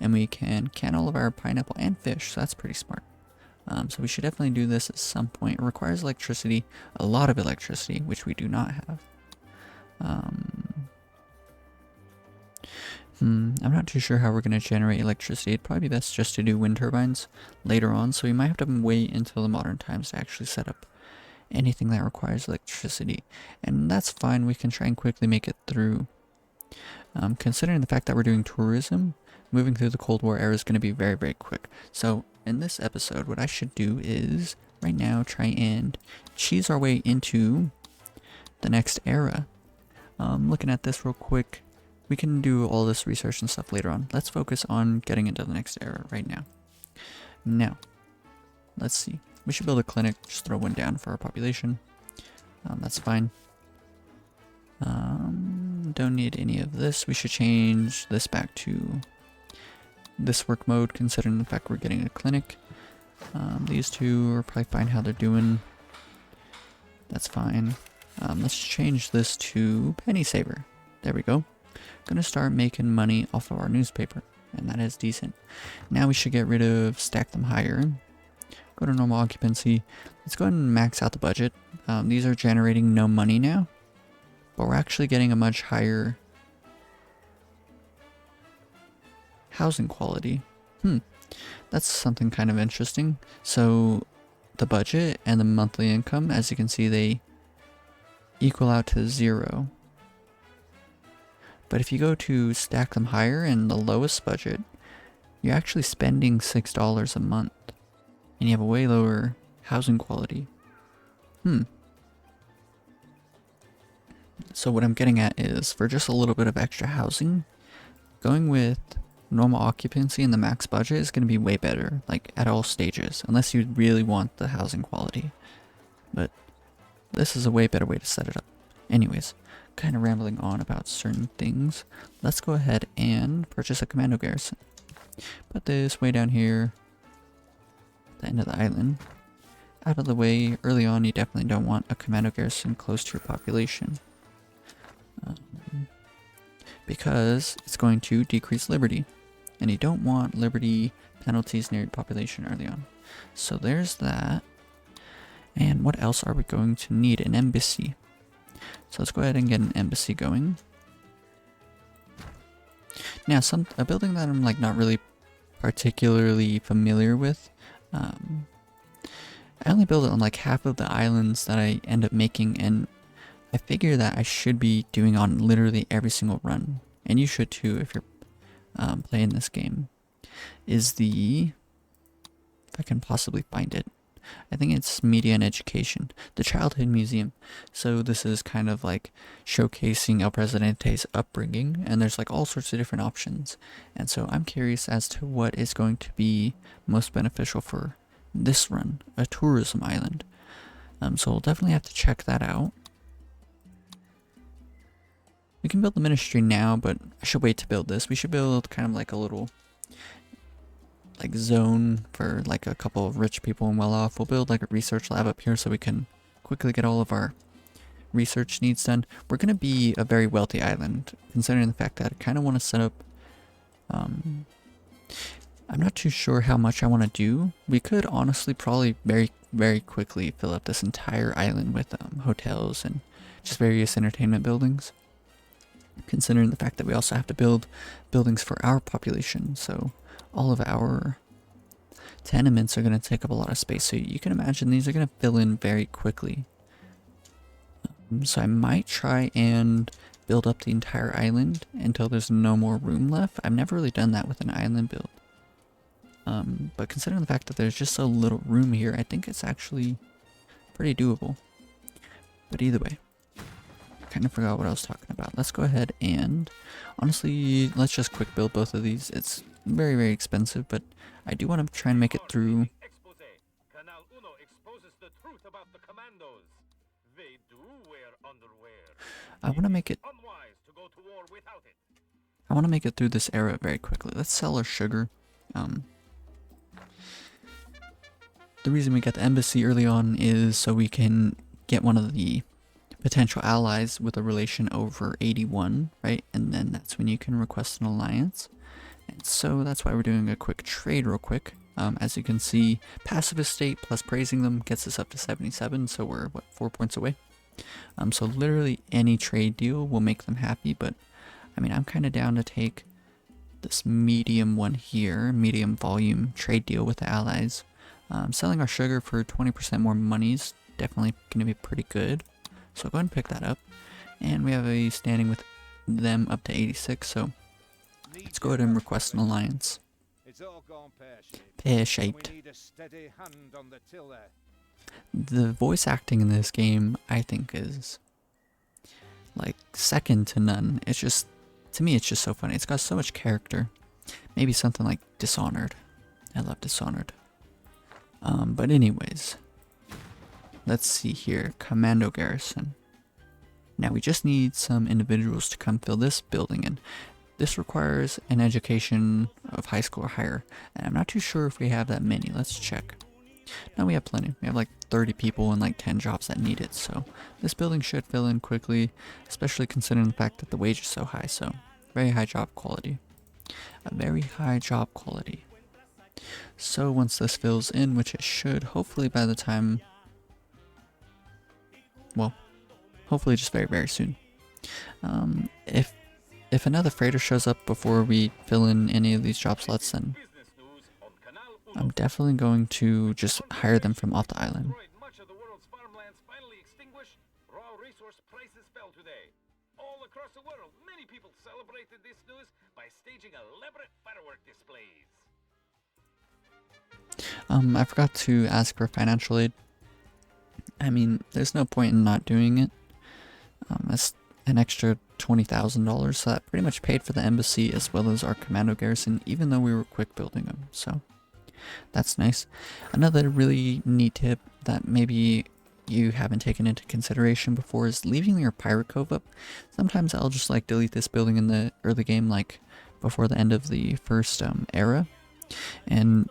and we can can all of our pineapple and fish, so that's pretty smart. So we should definitely do this at some point. It requires electricity, a lot of electricity, which we do not have. I'm not too sure how we're going to generate electricity. It'd probably be best just to do wind turbines later on, so we might have to wait until the modern times to actually set up anything that requires electricity. And that's fine, we can try and quickly make it through. Considering the fact that we're doing tourism, moving through the Cold War era is going to be very, very quick. So in this episode, what I should do is right now try and cheese our way into the next era. Looking at this real quick, we can do all this research and stuff later on. Let's focus on getting into the next era right now. Now, let's see. We should build a clinic, just throw one down for our population. That's fine. Don't need any of this. We should change this back to this work mode, considering the fact we're getting a clinic. These two are probably fine how they're doing. That's fine. Let's change this to penny saver. There we go. Gonna start making money off of our newspaper, and that is decent. Now we should get rid of stack them higher. Go to normal occupancy. Let's go ahead and max out the budget. These are generating no money now, but we're actually getting a much higher housing quality. That's something kind of interesting. So the budget and the monthly income, as you can see, they equal out to 0. But if you go to stack them higher in the lowest budget, you're actually spending $6 a month. And you have a way lower housing quality. So what I'm getting at is, for just a little bit of extra housing, going with normal occupancy and the max budget is going to be way better, like at all stages, unless you really want the housing quality. But this is a way better way to set it up. Anyways, kind of rambling on about certain things. Let's go ahead and purchase a commando garrison. Put this way down here, the end of the island. Out of the way. Early on, you definitely don't want a commando garrison close to your population, because it's going to decrease liberty, and you don't want liberty penalties near your population early on. So there's that. And what else are we going to need? An embassy. So let's go ahead and get an embassy going. Now, a building that I'm like not really particularly familiar with. I only build it on like half of the islands that I end up making, and I figure that I should be doing on literally every single run, and you should too if you're playing this game. Is the, if I can possibly find it, I think it's Media and Education, the Childhood Museum. So this is kind of like showcasing El Presidente's upbringing, and there's like all sorts of different options. And so I'm curious as to what is going to be most beneficial for this run, a tourism island. So we'll definitely have to check that out. We can build the ministry now, but I should wait to build this. We should build kind of like a little like zone for like a couple of rich people and well off. We'll build like a research lab up here so we can quickly get all of our research needs done. We're going to be a very wealthy island, considering the fact that I kind of want to set up, I'm not too sure how much I want to do. We could honestly probably very, very quickly fill up this entire island with hotels and just various entertainment buildings, considering the fact that we also have to build buildings for our population. So all of our tenements are going to take up a lot of space. So you can imagine these are going to fill in very quickly. So I might try and build up the entire island until there's no more room left. I've never really done that with an island build. But considering the fact that there's just so little room here, I think it's actually pretty doable. But either way, kind of forgot what I was talking about. Let's go ahead and, honestly, let's just quick build both of these. It's very, very expensive, but I do want to try and make it through. Canal Uno exposes the truth about the commandos. They do wear underwear. I want to make it. Unwise to go to war without it. I want to make it through this era very quickly. Let's sell our sugar. The reason we got the embassy early on is so we can get one of the potential allies with a relation over 81, right? And then that's when you can request an alliance. And so that's why we're doing a quick trade real quick. As you can see, passive estate plus praising them gets us up to 77, so we're, what, 4 points away? So literally any trade deal will make them happy, but I mean, I'm kind of down to take this medium one here, medium volume trade deal with the allies. Selling our sugar for 20% more money is definitely going to be pretty good. So go ahead and pick that up. And we have a standing with them up to 86, so let's go ahead and request an alliance. Pear-shaped. The voice acting in this game, I think, is like second to none. It's just, to me, it's just so funny. It's got so much character. Maybe something like Dishonored. I love Dishonored. But anyways, let's see here. Commando garrison. Now we just need some individuals to come fill this building in. This requires an education of high school or higher, and I'm not too sure if we have that many. Let's check. No, we have plenty. We have like 30 people and like 10 jobs that need it, so this building should fill in quickly, especially considering the fact that the wage is so high, so very high job quality. A very high job quality. So once this fills in, which it should, hopefully by the time, well, hopefully just very, very soon. If another freighter shows up before we fill in any of these job slots, then I'm definitely going to just hire them from off the island. Much of the world's farmlands finally extinguished. Raw resource prices fell today. All across the world, many people celebrated this news by staging elaborate firework displays. I forgot to ask for financial aid. I mean, there's no point in not doing it. That's an extra $20,000, so that pretty much paid for the embassy as well as our commando garrison, even though we were quick building them, so that's nice. Another really neat tip that maybe you haven't taken into consideration before is leaving your pirate cove up. Sometimes I'll just like delete this building in the early game, like before the end of the first era, and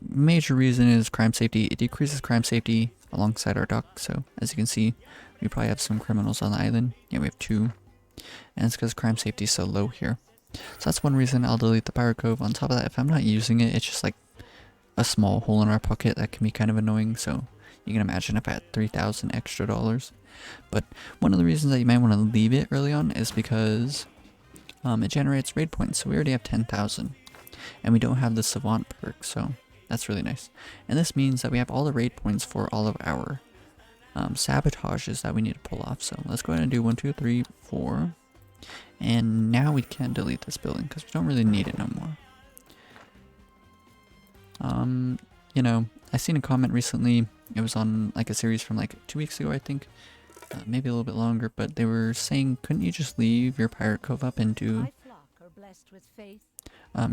major reason is crime safety. It decreases crime safety alongside our dock, so as you can see, we probably have some criminals on the island. Yeah, we have 2. And it's because crime safety is so low here. So that's one reason I'll delete the pirate cove. On top of that, if I'm not using it, it's just like a small hole in our pocket that can be kind of annoying. So you can imagine if I had $3,000 extra dollars. But one of the reasons that you might want to leave it early on is because it generates raid points. So we already have 10,000. And we don't have the savant perk, so that's really nice. And this means that we have all the raid points for all of our sabotages that we need to pull off. So let's go ahead and do 1, 2, 3, 4. And now we can delete this building because we don't really need it no more. You know, I seen a comment recently. It was on like a series from like 2 weeks ago, I think. Maybe a little bit longer, but they were saying, couldn't you just leave your pirate cove up and do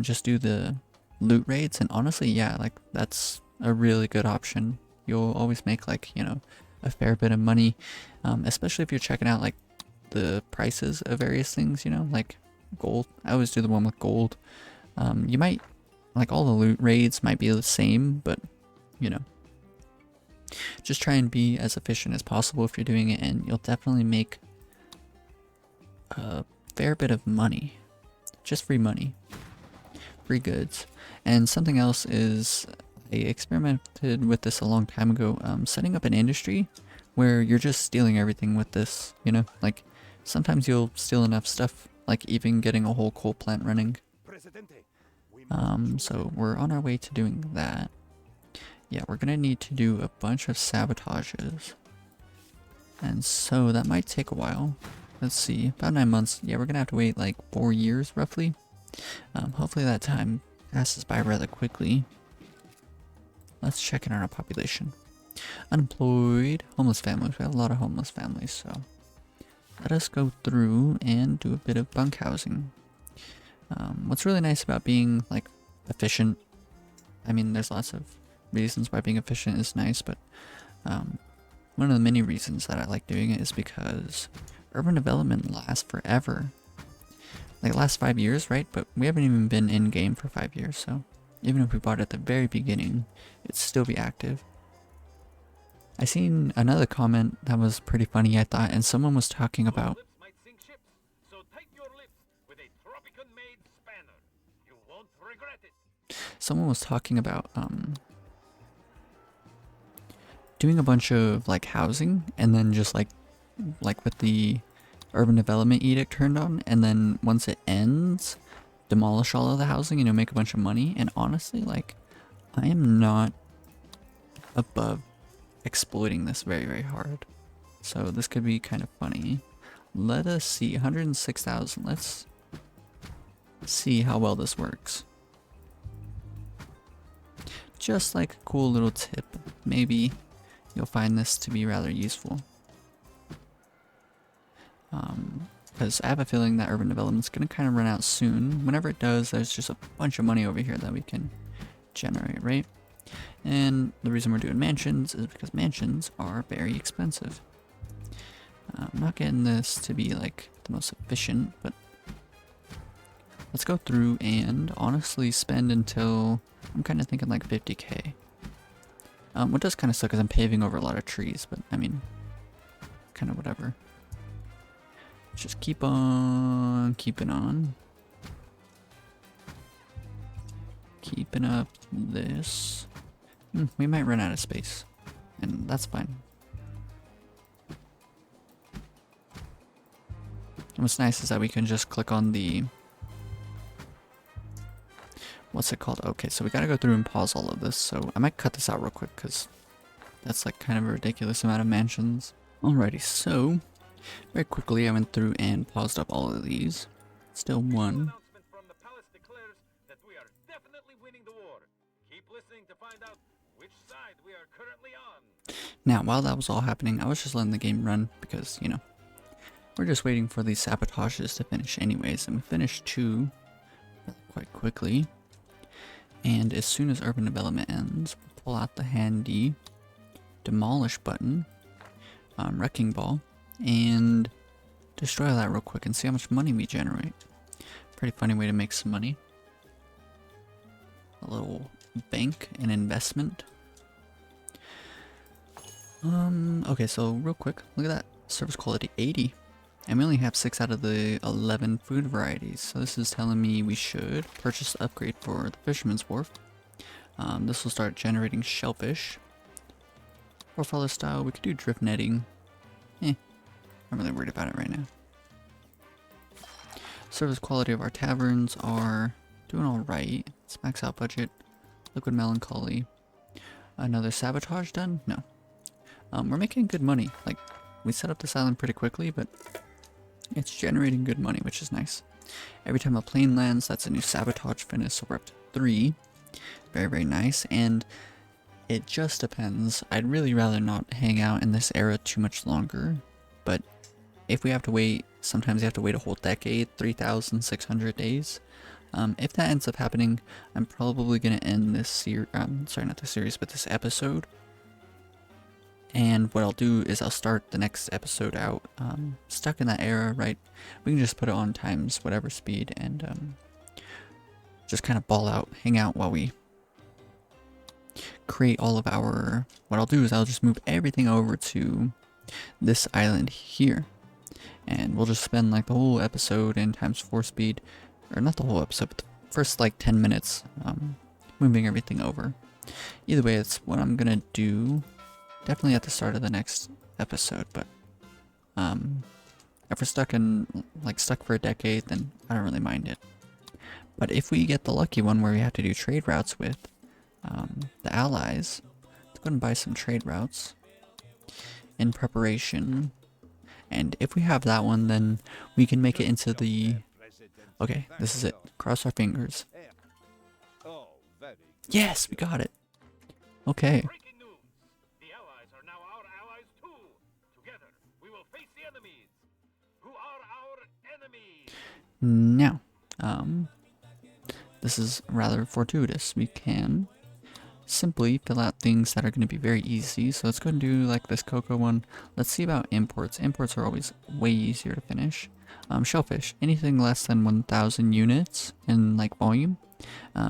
just do the loot raids? And honestly, yeah, like that's a really good option. You'll always make like, you know, a fair bit of money, especially if you're checking out like the prices of various things, you know, like gold. I always do the one with gold. You might, like all the loot raids might be the same, but you know, just try and be as efficient as possible if you're doing it, and you'll definitely make a fair bit of money. Just free money, free goods. And something else is, I experimented with this a long time ago, setting up an industry where you're just stealing everything with this, you know, like sometimes you'll steal enough stuff, like even getting a whole coal plant running. So we're on our way to doing that. Yeah, we're gonna need to do a bunch of sabotages, and so that might take a while. Let's see, about 9 months. Yeah, we're gonna have to wait like 4 years roughly. Hopefully that time passes by rather quickly. Let's check in on our population. Unemployed, homeless families. We have a lot of homeless families, so let us go through and do a bit of bunk housing. What's really nice about being like efficient, I mean, there's lots of reasons why being efficient is nice, but one of the many reasons that I like doing it is because urban development lasts forever. Like, it lasts 5 years, right? But we haven't even been in game for 5 years, so even if we bought it at the very beginning, it'd still be active. I seen another comment that was pretty funny, I thought, and someone was talking about Lips might sink ships, so tighten your lips with a Tropico-made spanner. You won't regret it. someone was talking about doing a bunch of like housing and then just like with the urban development edict turned on, and then once it ends, demolish all of the housing, you know, make a bunch of money. And honestly, like, I am not above exploiting this very, very hard. So this could be kind of funny. Let us see, 106,000. Let's see how well this works. Just like a cool little tip, maybe you'll find this to be rather useful. Because I have a feeling that urban development's going to kind of run out soon. Whenever it does, there's just a bunch of money over here that we can generate, right? And the reason we're doing mansions is because mansions are very expensive. I'm not getting this to be like the most efficient, but let's go through and honestly spend until I'm kind of thinking like 50k. What does kind of suck is I'm paving over a lot of trees, but I mean, kind of whatever. Just keep on keeping on. Keeping up this. We might run out of space, and that's fine. And what's nice is that we can just click on the, what's it called? Okay, so we gotta go through and pause all of this, so I might cut this out real quick because that's like kind of a ridiculous amount of mansions. Alrighty, so very quickly I went through and paused up all of these. Still one. Announcement from the palace declares that we are definitely winning the war. Keep listening to find out which side we are currently on. Now, while that was all happening, I was just letting the game run because, you know, we're just waiting for these sabotages to finish anyways, and we finished 2 quite quickly. And as soon as urban development ends, we'll pull out the handy demolish button, wrecking ball, and destroy that real quick and see how much money we generate. Pretty funny way to make some money. A little bank and investment. Okay, so real quick, look at that. Service quality 80. And we only have 6 out of the 11 food varieties. So this is telling me we should purchase the upgrade for the Fisherman's Wharf. This will start generating shellfish. Profiler style, we could do drift netting. I'm really worried about it right now. Service quality of our taverns are doing alright. Let's max out budget. Liquid melancholy. Another sabotage done? No. We're making good money. Like, we set up this island pretty quickly, but it's generating good money, which is nice. Every time a plane lands, that's a new sabotage finish, so we're up to 3. Very, very nice. And it just depends. I'd really rather not hang out in this era too much longer, but if we have to wait, sometimes you have to wait a whole decade, 3,600 days. If that ends up happening, I'm probably going to end this series, sorry, not the series, but this episode. And what I'll do is I'll start the next episode out stuck in that era, right? We can just put it on times whatever speed and just kind of ball out, hang out while we create all of our, what I'll do is I'll just move everything over to this island here. And we'll just spend like the whole episode in ×4 speed, or not the whole episode, but the first like 10 minutes moving everything over. Either way, it's what I'm gonna do definitely at the start of the next episode, but if we're stuck for a decade, then I don't really mind it. But if we get the lucky one where we have to do trade routes with the allies, let's go and buy some trade routes in preparation. And if we have that one, then we can make it into the... Okay, this is it. Cross our fingers. Yes, we got it. Okay. Breaking news. The enemies. Now, this is rather fortuitous. We can simply fill out things that are going to be very easy. So let's go and do like this cocoa one. Let's see about imports. Imports are always way easier to finish. Shellfish, anything less than 1,000 units in like volume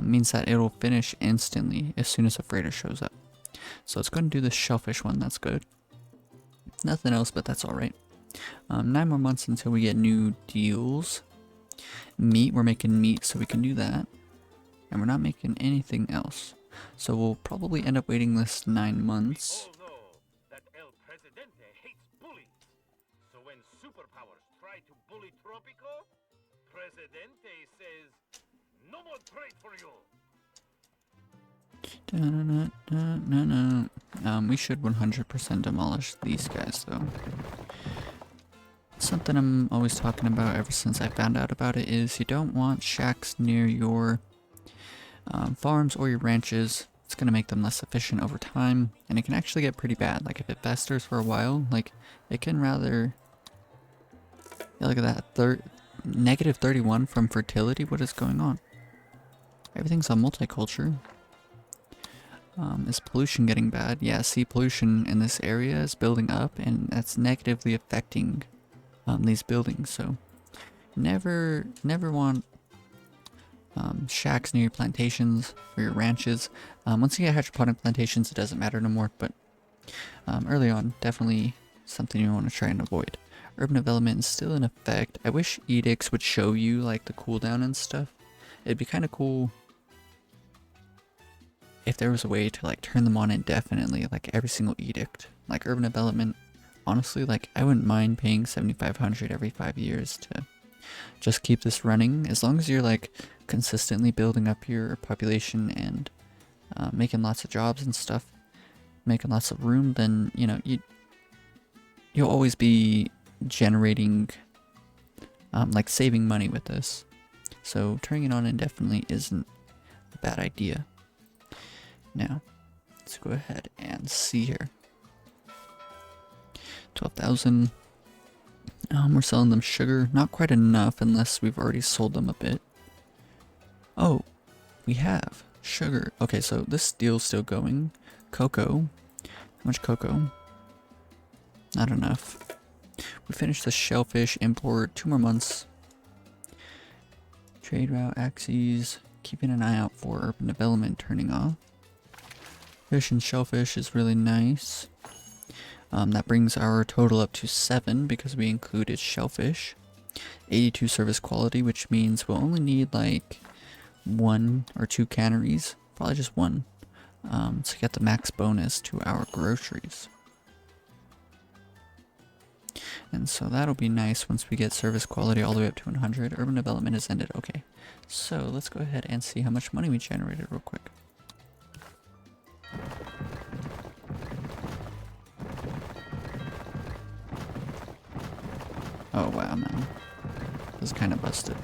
means that it'll finish instantly as soon as a freighter shows up. So let's go and do the shellfish one. That's good. Nothing else, but that's all right. 9 more months until we get new deals. Meat, we're making meat, so we can do that. And we're not making anything else. So we'll probably end up waiting this 9 months. All know that El Presidente hates bullies. So when superpowers try to bully Tropico, Presidente says, no more trade for you. We should 100% demolish these guys, though. Something I'm always talking about ever since I found out about it is you don't want shacks near your farms or your ranches. It's going to make them less efficient over time, and it can actually get pretty bad. Like if it festers for a while, like it can rather... Yeah, look at that, negative 31 from fertility. What is going on? Everything's on multiculture. Is pollution getting bad? Yeah, see, pollution in this area is building up, and that's negatively affecting these buildings. So never want shacks near your plantations or your ranches. Once you get hydroponic plantations, it doesn't matter no more, but early on, definitely something you want to try and avoid. Urban development is still in effect. I wish edicts would show you like the cooldown and stuff. It'd be kind of cool if there was a way to like turn them on indefinitely, like every single edict. Like urban development, honestly, like I wouldn't mind paying 7,500 every 5 years to just keep this running, as long as you're like consistently building up your population and making lots of jobs and stuff, making lots of room. Then you know you'll always be generating like saving money with this. So turning it on indefinitely isn't a bad idea. Now let's go ahead and see here. 12,000. We're selling them sugar. Not quite enough unless we've already sold them a bit. Oh, we have sugar. Okay, so this deal's still going. Cocoa. How much cocoa? Not enough. We finished the shellfish import. 2 more months. Trade route axes. Keeping an eye out for urban development turning off. Fish and shellfish is really nice. That brings our total up to 7 because we included shellfish. 82 service quality, which means we'll only need like 1 or 2 canneries. Probably just 1 to get the max bonus to our groceries. And so that'll be nice once we get service quality all the way up to 100. Urban development is ended. Okay, so let's go ahead and see how much money we generated real quick. Oh wow, man. This is kind of busted.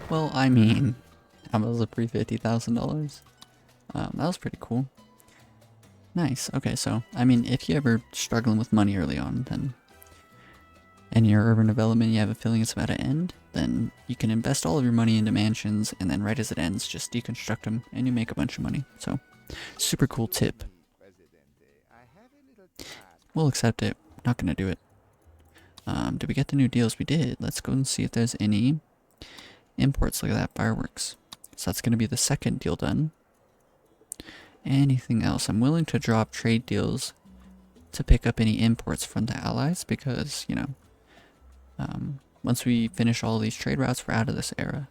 Well, I mean, how was a free $50,000? That was pretty cool. Nice. Okay, so, I mean, if you're ever struggling with money early on, then in your urban development, you have a feeling it's about to end, then you can invest all of your money into mansions, and then right as it ends, just deconstruct them, and you make a bunch of money. So, super cool tip. We'll accept it. Not gonna do it. Did we get the new deals? We did. Let's go and see if there's any imports. Look at that, fireworks. So that's gonna be the second deal done. Anything else? I'm willing to drop trade deals to pick up any imports from the allies because, you know, once we finish all these trade routes, we're out of this era.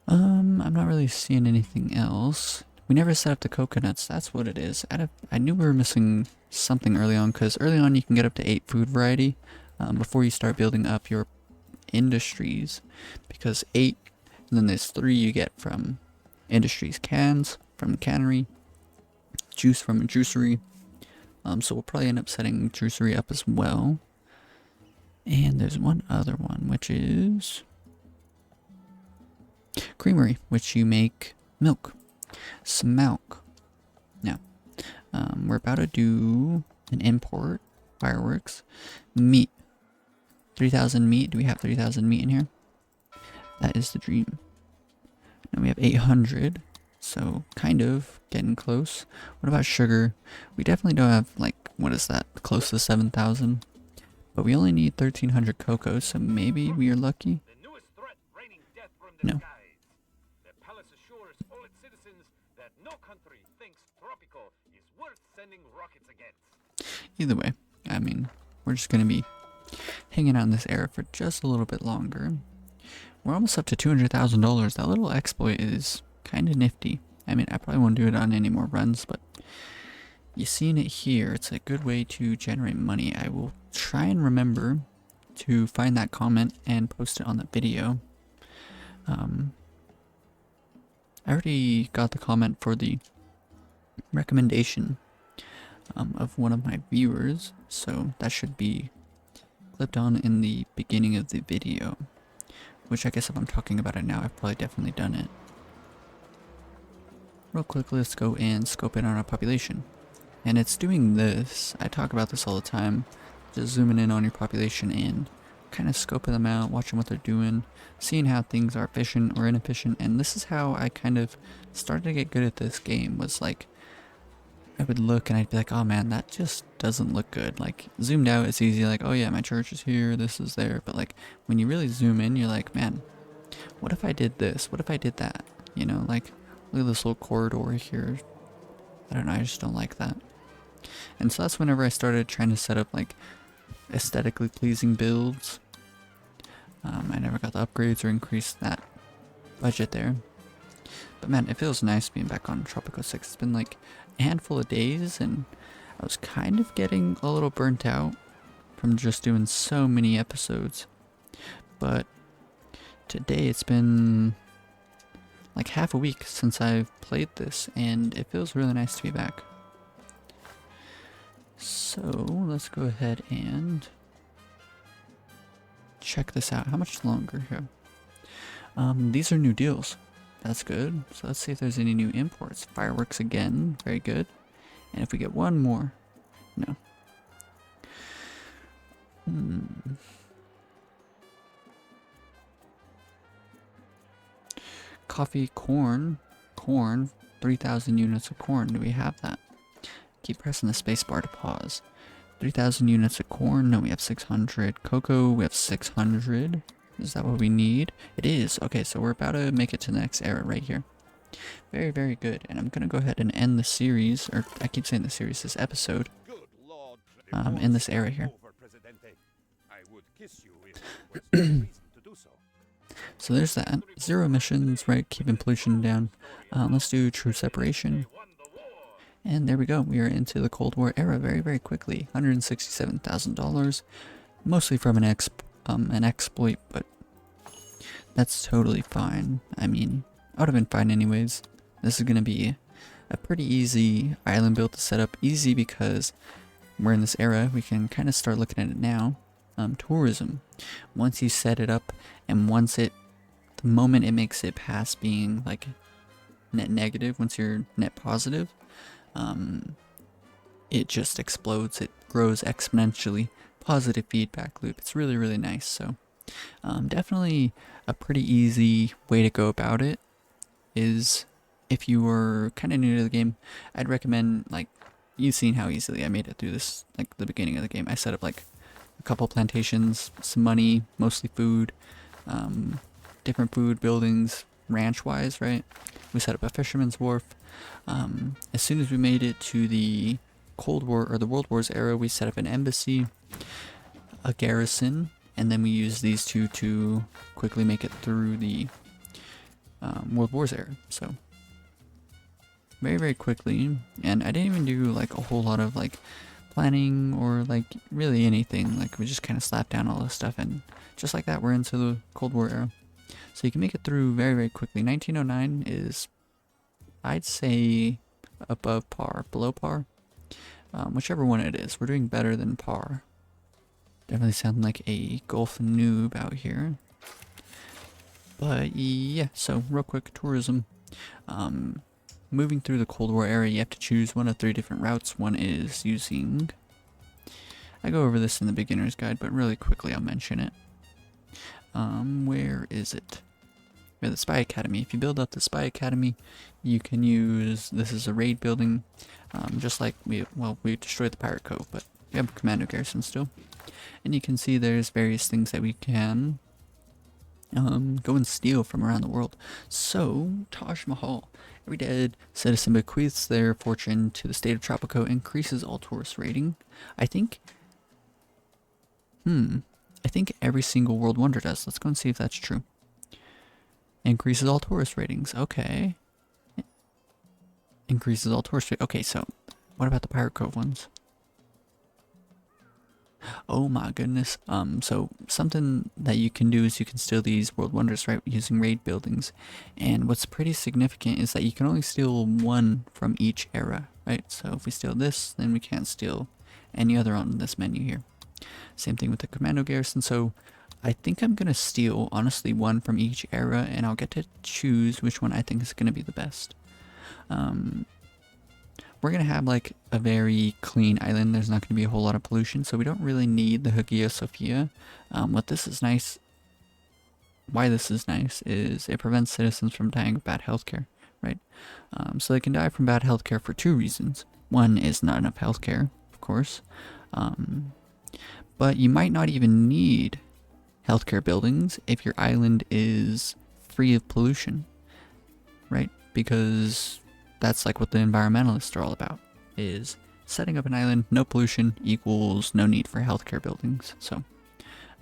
I'm not really seeing anything else. We never set up the coconuts. That's what it is. I knew we were missing something early on, because early on you can get up to 8 food variety before you start building up your industries. Because 8, and then there's 3 you get from industries. Cans from the cannery, juice from a juicery. So we'll probably end up setting juicery up as well. And there's one other one, which is creamery, which you make milk. Smoke. Now, we're about to do an import. Fireworks. Meat. 3,000 meat. Do we have 3,000 meat in here? That is the dream. Now we have 800. So, kind of getting close. What about sugar? We definitely don't have, like, what is that? Close to 7,000. But we only need 1,300 cocoa, so maybe we are lucky. The newest threat raining death from the No. skies. The palace assures all its citizens that no country thinks Tropico is worth sending rockets against. Either way, I mean, we're just going to be hanging out in this era for just a little bit longer. We're almost up to $200,000. That little exploit is kind of nifty. I mean, I probably won't do it on any more runs, but you've seen it here. It's a good way to generate money. I will try and remember to find that comment and post it on the video. I already got the comment for the recommendation of one of my viewers, so that should be clipped on in the beginning of the video, which I guess if I'm talking about it now, I've probably definitely done it. Real quick, let's go and scope in on our population. And it's doing this, I talk about this all the time, just zooming in on your population and kind of scoping them out, watching what they're doing, seeing how things are efficient or inefficient. And this is how I kind of started to get good at this game, was like, I would look and I'd be like, oh man, that just doesn't look good. Like, zoomed out, it's easy, like, oh yeah, my church is here, this is there. But like, when you really zoom in, you're like, man, what if I did this? What if I did that? You know, like, look at this little corridor here. I don't know, I just don't like that. And so that's whenever I started trying to set up like aesthetically pleasing builds. I never got the upgrades or increased that budget there. But man, it feels nice being back on Tropico 6. It's been like a handful of days and I was kind of getting a little burnt out from just doing so many episodes. But today it's been like half a week since I've played this and it feels really nice to be back. So let's go ahead and check this out. How much longer here? These are new deals. That's good. So let's see if there's any new imports. Fireworks again. Very good. And if we get one more. No. Coffee, corn. Corn. 3,000 units of corn. Do we have that? Keep pressing the space bar to pause. 3,000 units of corn. No, we have 600. Cocoa, we have 600. Is that what we need? It is. Okay, so we're about to make it to the next era right here. Very, very good. And I'm going to go ahead and end the series, or I keep saying the series, this episode, in this era here. So there's that. Zero emissions, right? Keeping pollution down. Let's do true separation. And there we go. We are into the Cold War era very, very quickly. $167,000, mostly from an exploit, but that's totally fine. I mean, I would have been fine anyways. This is going to be a pretty easy island build to set up. Easy because we're in this era. We can kind of start looking at it now. Tourism. Once you set it up and the moment it makes it past being like net negative, once you're net positive, it just explodes. It grows exponentially. Positive feedback loop. It's really, really nice. So definitely a pretty easy way to go about it is, if you were kind of new to the game, I'd recommend, like, you've seen how easily I made it through this, like the beginning of the game. I set up like a couple plantations, some money, mostly food, different food buildings, ranch wise, right? We set up a fisherman's wharf. As soon as we made it to the Cold War or the World Wars era, we set up an embassy, a garrison, and then we used these two to quickly make it through the World Wars era. So very, very quickly, and I didn't even do like a whole lot of like planning or like really anything. Like, we just kind of slapped down all this stuff, and just like that, we're into the Cold War era. So you can make it through very, very quickly. 1909 is, I'd say, above par, below par, whichever one it is. We're doing better than par. Definitely sound like a golf noob out here. But yeah, so real quick, tourism. Moving through the Cold War era, you have to choose one of 3 different routes. One is using, I go over this in the beginner's guide, but really quickly I'll mention it. Where is it? We have the Spy Academy. If you build up the Spy Academy, you can use, this is a raid building, just like we destroyed the Pirate Cove, but we have a commando garrison still. And you can see there's various things that we can go and steal from around the world. So, Taj Mahal. Every dead citizen bequeaths their fortune to the state of Tropico, increases all tourist rating. I think every single world wonder does. Let's go and see if that's true. Increases all tourist ratings. Okay. Increases all tourist ratings. Okay, so what about the Pirate Cove ones? Oh my goodness. So something that you can do is you can steal these world wonders, right, using raid buildings. And what's pretty significant is that you can only steal 1 from each era, right? So if we steal this, then we can't steal any other on this menu here. Same thing with the commando garrison. So I think I'm gonna steal, honestly, 1 from each era, and I'll get to choose which one I think is gonna be the best. We're gonna have like a very clean island. There's not gonna be a whole lot of pollution, so we don't really need the Hagia Sophia. What this is nice, why this is nice, is it prevents citizens from dying of bad healthcare, right? So they can die from bad healthcare for 2 reasons. One is not enough healthcare, of course, but you might not even need healthcare buildings if your island is free of pollution, right? Because that's like what the environmentalists are all about, is setting up an island, no pollution equals no need for healthcare buildings. So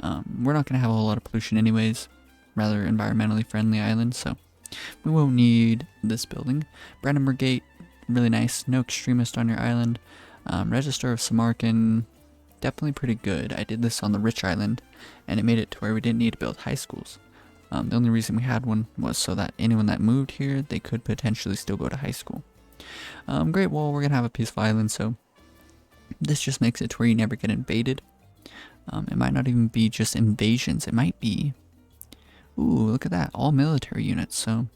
we're not going to have a whole lot of pollution anyways, rather environmentally friendly island, so we won't need this building. Brandenburg Gate, really nice, no extremist on your island. Register of Samarkand, definitely pretty good. I did this on the rich island, and it made it to where we didn't need to build high schools. The only reason we had one was so that anyone that moved here, they could potentially still go to high school. Great Wall, we're going to have a peaceful island, so this just makes it to where you never get invaded. It might not even be just invasions, it might be, ooh, look at that, all military units, so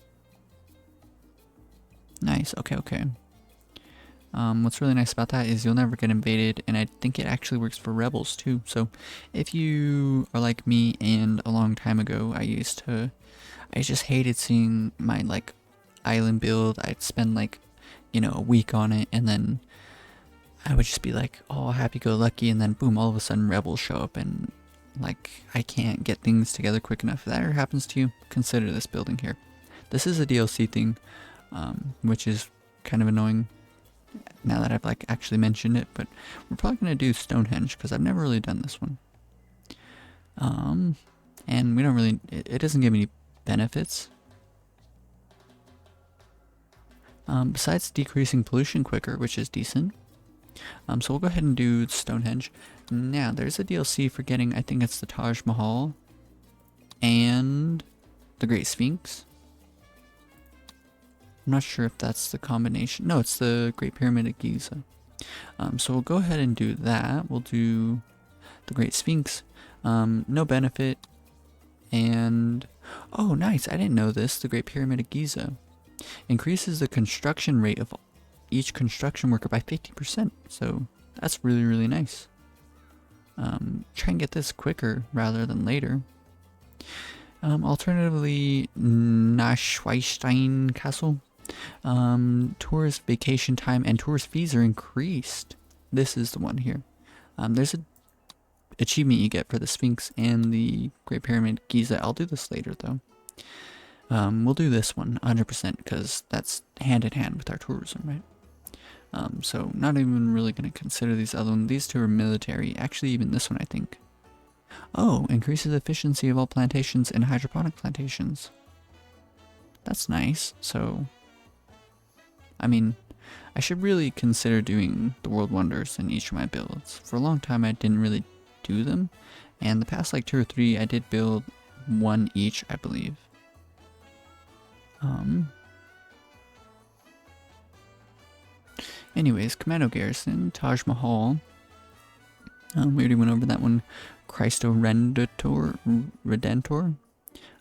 nice, okay. What's really nice about that is you'll never get invaded, and I think it actually works for rebels too. So if you are like me, and a long time ago I just hated seeing my like island build. I'd spend like, a week on it, and then I would just be like, oh, happy-go-lucky, and then boom, all of a sudden rebels show up, and like I can't get things together quick enough. If that ever happens to you, consider this building here. This is a DLC thing, which is kind of annoying now that I've like actually mentioned it, but we're probably going to do Stonehenge because I've never really done this one. And we don't really, it doesn't give any benefits. Besides decreasing pollution quicker, which is decent. So we'll go ahead and do Stonehenge. Now, there's a DLC for getting, I think it's the Taj Mahal and the Great Sphinx. I'm not sure if that's the combination. No, it's the Great Pyramid of Giza. So we'll go ahead and do that. We'll do the Great Sphinx. No benefit. And, oh nice, I didn't know this. The Great Pyramid of Giza increases the construction rate of each construction worker by 50%. So that's really, really nice. Try and get this quicker rather than later. Alternatively, Neuschwanstein Castle. Tourist vacation time and tourist fees are increased. This is the one here. There's a achievement you get for the Sphinx and the Great Pyramid Giza. I'll do this later though. We'll do this one 100% because that's hand in hand with our tourism, right? So not even really going to consider these other ones. These two are military. Actually, even this one, I think. Oh, increases efficiency of all plantations and hydroponic plantations. That's nice. So, I mean, I should really consider doing the world wonders in each of my builds. For a long time, I didn't really do them, and the past like 2 or 3, I did build 1 each, I believe. Anyways, Commando Garrison, Taj Mahal. We already went over that one. Cristo Redentor.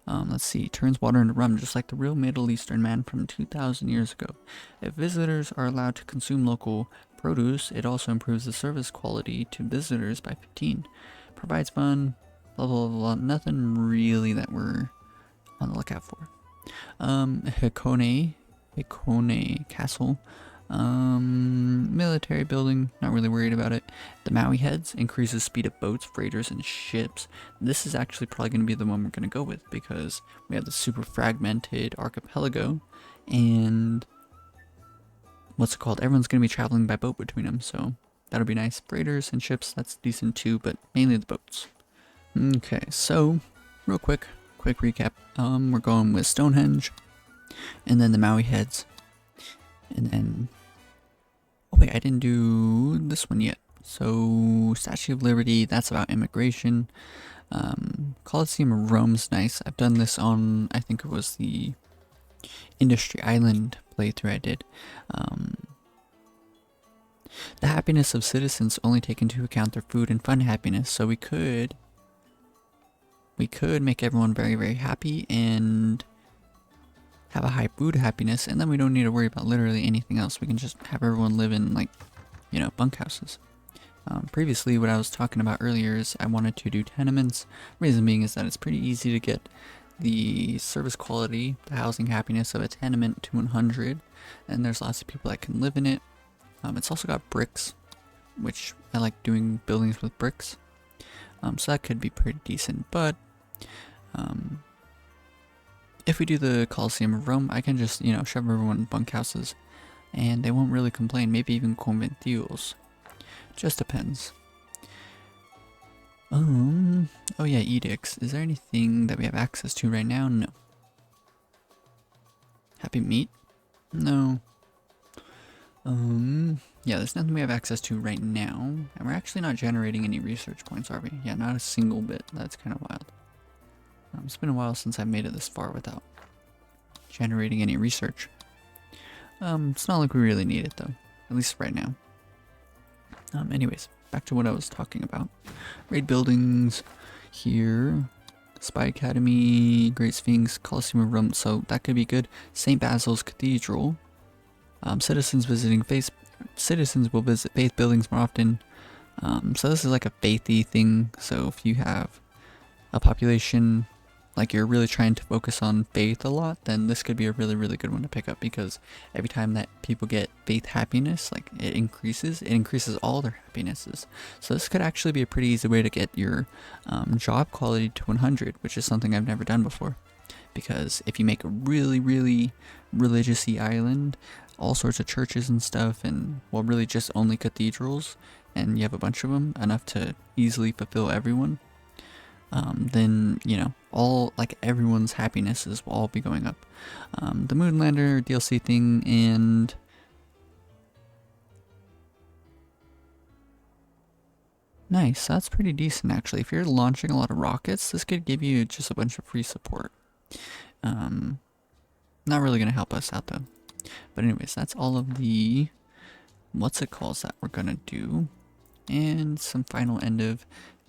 Let's see. Turns water into rum, just like the real Middle Eastern man from 2,000 years ago. If visitors are allowed to consume local produce, it also improves the service quality to visitors by 15. Provides fun, blah blah blah. Nothing really that we're on the lookout for. Hikone Castle. Military building, not really worried about it. The Maui Heads increases speed of boats, freighters, and ships. This is actually probably going to be the one we're going to go with because we have the super fragmented archipelago, and what's it called? Everyone's going to be traveling by boat between them, so that'll be nice. Freighters and ships, that's decent too, but mainly the boats. Okay, so real quick recap. We're going with Stonehenge, and then the Maui Heads, and then oh wait, I didn't do this one yet. So Statue of Liberty, that's about immigration. Colosseum of Rome's nice. I've done this on, I think it was the Industry Island playthrough I did. The happiness of citizens only take into account their food and fun happiness, so we could make everyone very, very happy and have a high food happiness, and then we don't need to worry about literally anything else. We can just have everyone live in, like, you know, bunkhouses. Previously, what I was talking about earlier is I wanted to do tenements. Reason being is that it's pretty easy to get the service quality, the housing happiness of a tenement to 100, and there's lots of people that can live in it. It's also got bricks, which I like doing buildings with bricks. So that could be pretty decent, but if we do the Colosseum of Rome, I can just, you know, shove everyone in bunkhouses, and they won't really complain. Maybe even conventillos. Just depends. Oh yeah, edicts. Is there anything that we have access to right now? No. Happy meat? No. Yeah, there's nothing we have access to right now, and we're actually not generating any research points, are we? Yeah, not a single bit. That's kind of wild. It's been a while since I've made it this far without generating any research. It's not like we really need it though, at least right now. Anyways, back to what I was talking about. Raid buildings here, Spy Academy, Great Sphinx, Colosseum of Rome, so that could be good. St. Basil's Cathedral. Citizens will visit faith buildings more often. So this is like a faithy thing, so if you have a population like you're really trying to focus on faith a lot, then this could be a really, really good one to pick up, because every time that people get faith happiness, like it increases all their happinesses. So this could actually be a pretty easy way to get your job quality to 100, which is something I've never done before. Because if you make a really, really religious-y island, all sorts of churches and stuff, and well, really just only cathedrals, and you have a bunch of them, enough to easily fulfill everyone, then, you know, everyone's happinesses will all be going up. The Moonlander DLC thing, and nice, that's pretty decent actually. If you're launching a lot of rockets, this could give you just a bunch of free support. Not really gonna help us out though. But anyways, that's all of the what's it calls that we're gonna do, and some final end of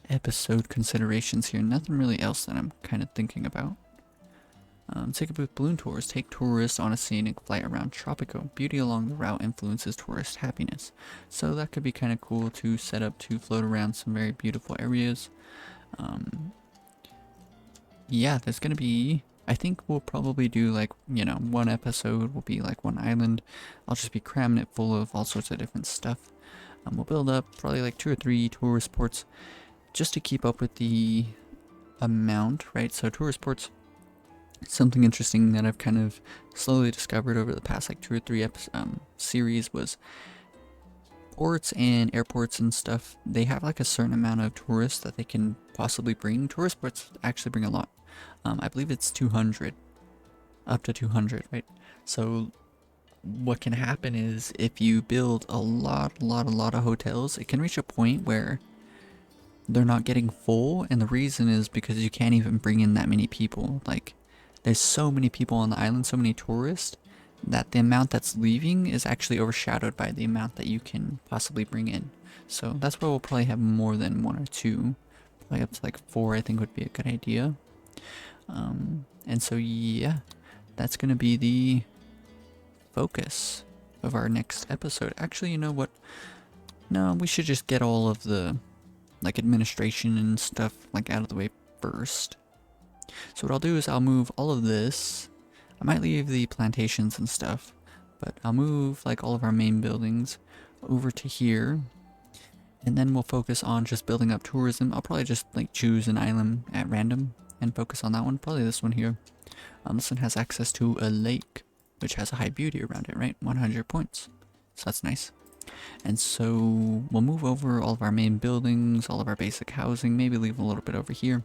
episode considerations here. Nothing really else that I'm kind of thinking about. Take a booth balloon tours. Take tourists on a scenic flight around Tropico. Beauty along the route influences tourist happiness. So that could be kind of cool to set up to float around some very beautiful areas. Yeah, there's gonna be, I think we'll probably do like, you know, one episode will be like one island. I'll just be cramming it full of all sorts of different stuff. We'll build up probably like 2 or 3 tourist ports just to keep up with the amount, right? So tourist ports, something interesting that I've kind of slowly discovered over the past like 2 or 3 series was ports and airports and stuff. They have like a certain amount of tourists that they can possibly bring. Tourist ports actually bring a lot. I believe it's 200, up to 200, right? So what can happen is if you build a lot of hotels, it can reach a point where they're not getting full, and the reason is because you can't even bring in that many people. Like, there's so many people on the island, so many tourists, that the amount that's leaving is actually overshadowed by the amount that you can possibly bring in. So that's why we'll probably have more than 1 or 2, probably up to like 4 I think would be a good idea. And so yeah, that's gonna be the focus of our next episode. Actually, you know what? No, we should just get all of the like administration and stuff like out of the way first. So what I'll do is I'll move all of this. I might leave the plantations and stuff, but I'll move like all of our main buildings over to here. And then we'll focus on just building up tourism. I'll probably just like choose an island at random and focus on that one. Probably this one here. This one has access to a lake, which has a high beauty around it, right? 100 points. So that's nice. And so we'll move over all of our main buildings, all of our basic housing, maybe leave a little bit over here.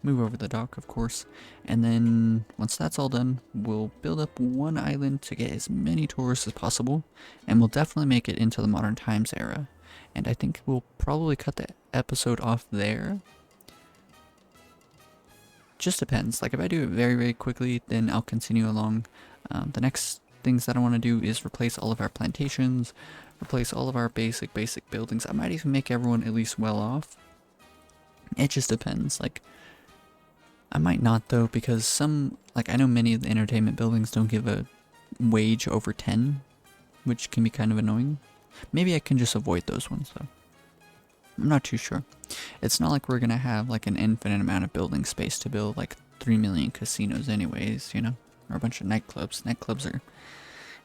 Move over the dock, of course. And then once that's all done, we'll build up one island to get as many tourists as possible. And we'll definitely make it into the modern times era. And I think we'll probably cut the episode off there. Just depends. Like if I do it very, very quickly, then I'll continue along. The next things that I want to do is replace all of our plantations, replace all of our basic buildings. I might even make everyone at least well off. It just depends. Like, I might not though, because some, like I know many of the entertainment buildings don't give a wage over 10, which can be kind of annoying. Maybe I can just avoid those ones though. I'm not too sure. It's not like we're gonna have like an infinite amount of building space to build like 3 million casinos anyways, you know? Or a bunch of nightclubs. Nightclubs are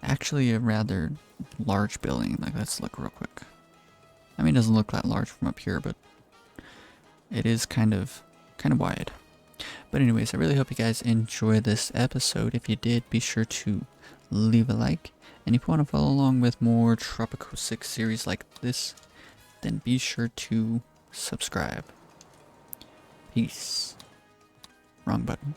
actually a rather large building. Like, let's look real quick. I mean, it doesn't look that large from up here, but it is kind of wide. But anyways, I really hope you guys enjoy this episode. If you did, be sure to leave a like. And if you want to follow along with more Tropico 6 series like this, then be sure to subscribe. Peace. Wrong button.